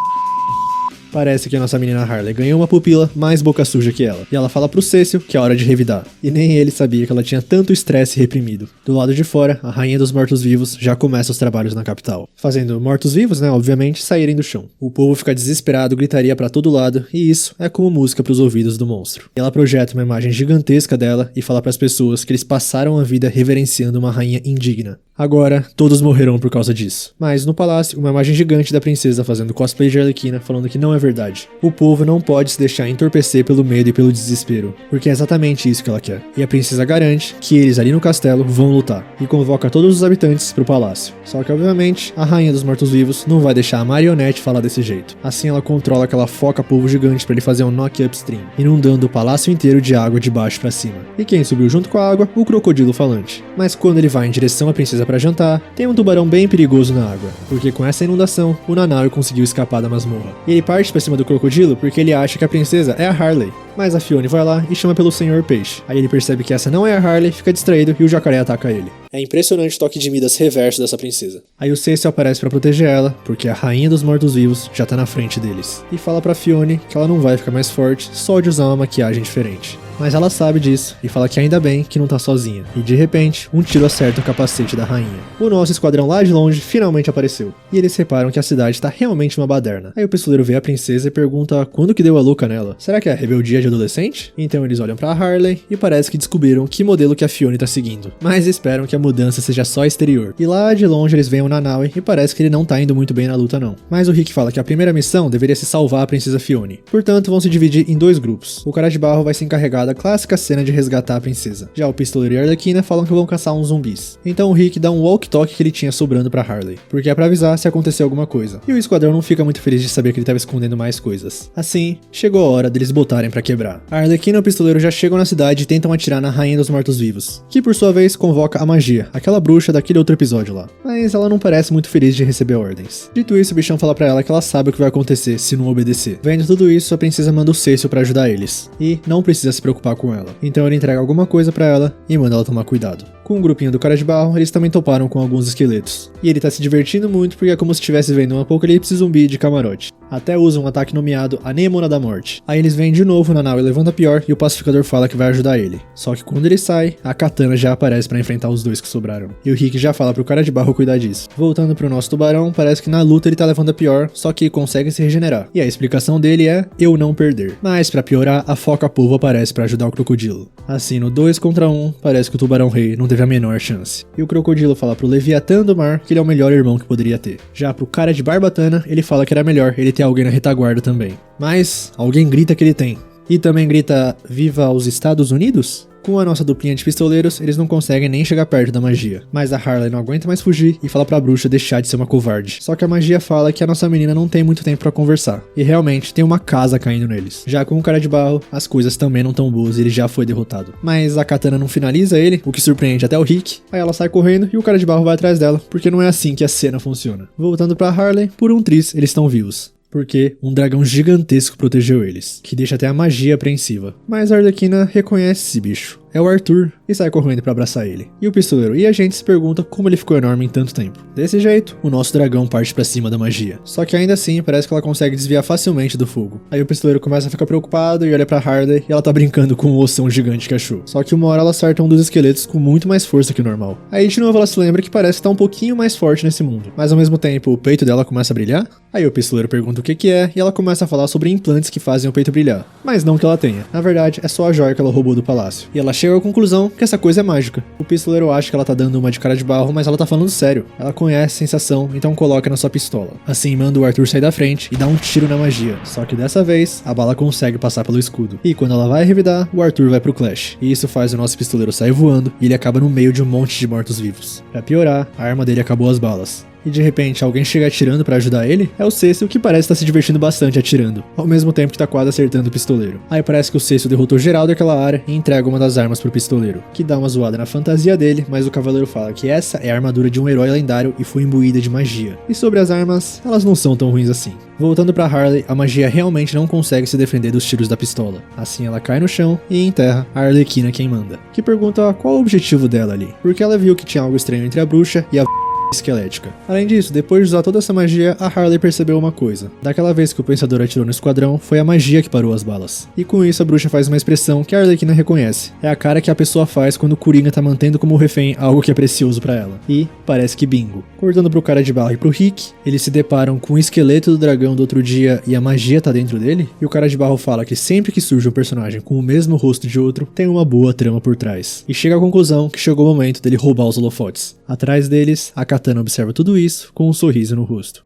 Parece que a nossa menina Harley ganhou uma pupila mais boca suja que ela. E ela fala pro Cecil que é hora de revidar. E nem ele sabia que ela tinha tanto estresse reprimido. Do lado de fora, a rainha dos mortos-vivos já começa os trabalhos na capital. Fazendo mortos-vivos, né, obviamente, saírem do chão. O povo fica desesperado, gritaria pra todo lado, e isso é como música pros ouvidos do monstro. E ela projeta uma imagem gigantesca dela e fala pras pessoas que eles passaram a vida reverenciando uma rainha indigna. Agora, todos morrerão por causa disso. Mas no palácio, uma imagem gigante da princesa fazendo cosplay de Arlequina, falando que não é verdade. O povo não pode se deixar entorpecer pelo medo e pelo desespero, porque é exatamente isso que ela quer. E a princesa garante que eles ali no castelo vão lutar, e convoca todos os habitantes pro palácio. Só que, obviamente, a rainha dos mortos-vivos não vai deixar a marionete falar desse jeito. Assim ela controla aquela foca polvo gigante pra ele fazer um knock upstream, inundando o palácio inteiro de água de baixo pra cima. E quem subiu junto com a água? O crocodilo falante. Mas quando ele vai em direção à princesa pra jantar, tem um tubarão bem perigoso na água, porque com essa inundação, o Nanaue conseguiu escapar da masmorra. E ele parte pra cima do crocodilo porque ele acha que a princesa é a Harley. Mas a Fiona vai lá e chama pelo Senhor Peixe. Aí ele percebe que essa não é a Harley, fica distraído e o jacaré ataca ele. É impressionante o toque de Midas reverso dessa princesa. Aí o Cecil aparece pra proteger ela, porque a rainha dos mortos-vivos já tá na frente deles. E fala pra Fiona que ela não vai ficar mais forte só de usar uma maquiagem diferente. Mas ela sabe disso e fala que ainda bem que não tá sozinha. E de repente, um tiro acerta o capacete da rainha. O nosso esquadrão lá de longe finalmente apareceu. E eles reparam que a cidade tá realmente uma baderna. Aí o pistoleiro vê a princesa e pergunta quando que deu a louca nela. Será que é a rebeldia de adolescente? Então eles olham pra Harley e parece que descobriram que modelo que a Fiona tá seguindo. Mas esperam que a mudança seja só exterior. E lá de longe eles veem o Nanaue e parece que ele não tá indo muito bem na luta não. Mas o Rick fala que a primeira missão deveria ser salvar a princesa Fiona. Portanto, vão se dividir em 2 grupos. O cara de barro vai se encarregar da clássica cena de resgatar a princesa. Já o pistoleiro e a Arlequina falam que vão caçar uns zumbis. Então o Rick dá um walkie-talkie que ele tinha sobrando pra Harley, porque é pra avisar se acontecer alguma coisa. E o esquadrão não fica muito feliz de saber que ele tava escondendo mais coisas. Assim, chegou a hora deles botarem pra quebrar. A Arlequina e o pistoleiro já chegam na cidade e tentam atirar na rainha dos mortos-vivos, que por sua vez convoca a magia, aquela bruxa daquele outro episódio lá. Mas ela não parece muito feliz de receber ordens. Dito isso, o bichão fala pra ela que ela sabe o que vai acontecer se não obedecer. Vendo tudo isso, a princesa manda o Cecil pra ajudar eles. E não precisa se preocupar com ela. Então ele entrega alguma coisa pra ela e manda ela tomar cuidado. Com o grupinho do cara de barro, eles também toparam com alguns esqueletos. E ele tá se divertindo muito porque é como se estivesse vendo um apocalipse zumbi de camarote. Até usa um ataque nomeado Anemona da Morte. Aí eles vêm de novo na nave levando a pior e o pacificador fala que vai ajudar ele. Só que quando ele sai, a Katana já aparece pra enfrentar os 2 que sobraram. E o Rick já fala pro cara de barro cuidar disso. Voltando pro nosso tubarão, parece que na luta ele tá levando a pior, só que consegue se regenerar. E a explicação dele é eu não perder. Mas pra piorar, a foca polvo aparece pra ajudar o crocodilo. Assim, no 2 contra 1, parece que o tubarão rei não teve a menor chance. E o crocodilo fala pro Leviatã do mar que ele é o melhor irmão que poderia ter. Já pro cara de barbatana, ele fala que era melhor ele ter alguém na retaguarda também. Mas alguém grita que ele tem. E também grita viva os Estados Unidos? Com a nossa duplinha de pistoleiros, eles não conseguem nem chegar perto da magia. Mas a Harley não aguenta mais fugir e fala pra bruxa deixar de ser uma covarde. Só que a magia fala que a nossa menina não tem muito tempo pra conversar. E realmente, tem uma casa caindo neles. Já com o cara de barro, as coisas também não tão boas e ele já foi derrotado. Mas a Katana não finaliza ele, o que surpreende até o Rick. Aí ela sai correndo e o cara de barro vai atrás dela, porque não é assim que a cena funciona. Voltando pra Harley, por um triz, eles estão vivos. Porque um dragão gigantesco protegeu eles, que deixa até a magia apreensiva. Mas a Arlequina reconhece esse bicho. É o Arthur, e sai correndo pra abraçar ele. E o pistoleiro e a gente se pergunta como ele ficou enorme em tanto tempo. Desse jeito, o nosso dragão parte pra cima da magia. Só que ainda assim, parece que ela consegue desviar facilmente do fogo. Aí o pistoleiro começa a ficar preocupado e olha pra Harley e ela tá brincando com o ossão gigante que achou. Só que uma hora ela acerta um dos esqueletos com muito mais força que o normal. Aí de novo ela se lembra que parece que tá um pouquinho mais forte nesse mundo. Mas ao mesmo tempo, o peito dela começa a brilhar. Aí o pistoleiro pergunta o que é e ela começa a falar sobre implantes que fazem o peito brilhar. Mas não que ela tenha. Na verdade, é só a joia que ela roubou do palácio. E ela chega à conclusão que essa coisa é mágica. O pistoleiro acha que ela tá dando uma de cara de barro, mas ela tá falando sério. Ela conhece a sensação, então coloca na sua pistola. Assim, manda o Arthur sair da frente e dá um tiro na magia. Só que dessa vez, a bala consegue passar pelo escudo. E quando ela vai revidar, o Arthur vai pro Clash. E isso faz o nosso pistoleiro sair voando e ele acaba no meio de um monte de mortos-vivos. Pra piorar, a arma dele acabou as balas. E de repente alguém chega atirando pra ajudar ele, é o Cecil que parece estar se divertindo bastante atirando, ao mesmo tempo que tá quase acertando o pistoleiro. Aí parece que o Cecil derrotou geral daquela área e entrega uma das armas pro pistoleiro, que dá uma zoada na fantasia dele, mas o cavaleiro fala que essa é a armadura de um herói lendário e foi imbuída de magia. E sobre as armas, elas não são tão ruins assim. Voltando pra Harley, a magia realmente não consegue se defender dos tiros da pistola. Assim ela cai no chão e enterra a Arlequina quem manda, que pergunta qual o objetivo dela ali, porque ela viu que tinha algo estranho entre a bruxa e a esquelética. Além disso, depois de usar toda essa magia, a Harley percebeu uma coisa. Daquela vez que o Pensador atirou no esquadrão, foi a magia que parou as balas. E com isso a bruxa faz uma expressão que a Arlequina reconhece. É a cara que a pessoa faz quando o Coringa tá mantendo como refém algo que é precioso pra ela. E parece que bingo. Cortando pro cara de barro e pro Rick, eles se deparam com o esqueleto do dragão do outro dia e a magia tá dentro dele. E o cara de barro fala que sempre que surge um personagem com o mesmo rosto de outro, tem uma boa trama por trás. E chega à conclusão que chegou o momento dele roubar os holofotes. Atrás deles, a Katana observa tudo isso com um sorriso no rosto.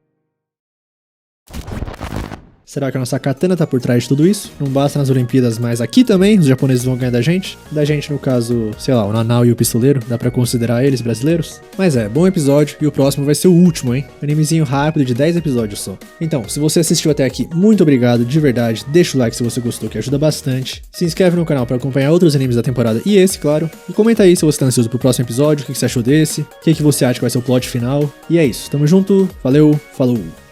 Será que a nossa katana tá por trás de tudo isso? Não basta nas Olimpíadas, mas aqui também os japoneses vão ganhar da gente? Da gente, no caso, sei lá, o Nanau e o Pistoleiro, dá pra considerar eles brasileiros? Mas bom episódio e o próximo vai ser o último, hein? Animezinho rápido de 10 episódios só. Então, se você assistiu até aqui, muito obrigado, de verdade. Deixa o like se você gostou, que ajuda bastante. Se inscreve no canal pra acompanhar outros animes da temporada e esse, claro. E comenta aí se você tá ansioso pro próximo episódio, o que você achou desse, o que você acha que vai ser o plot final. E é isso, tamo junto, valeu, falou!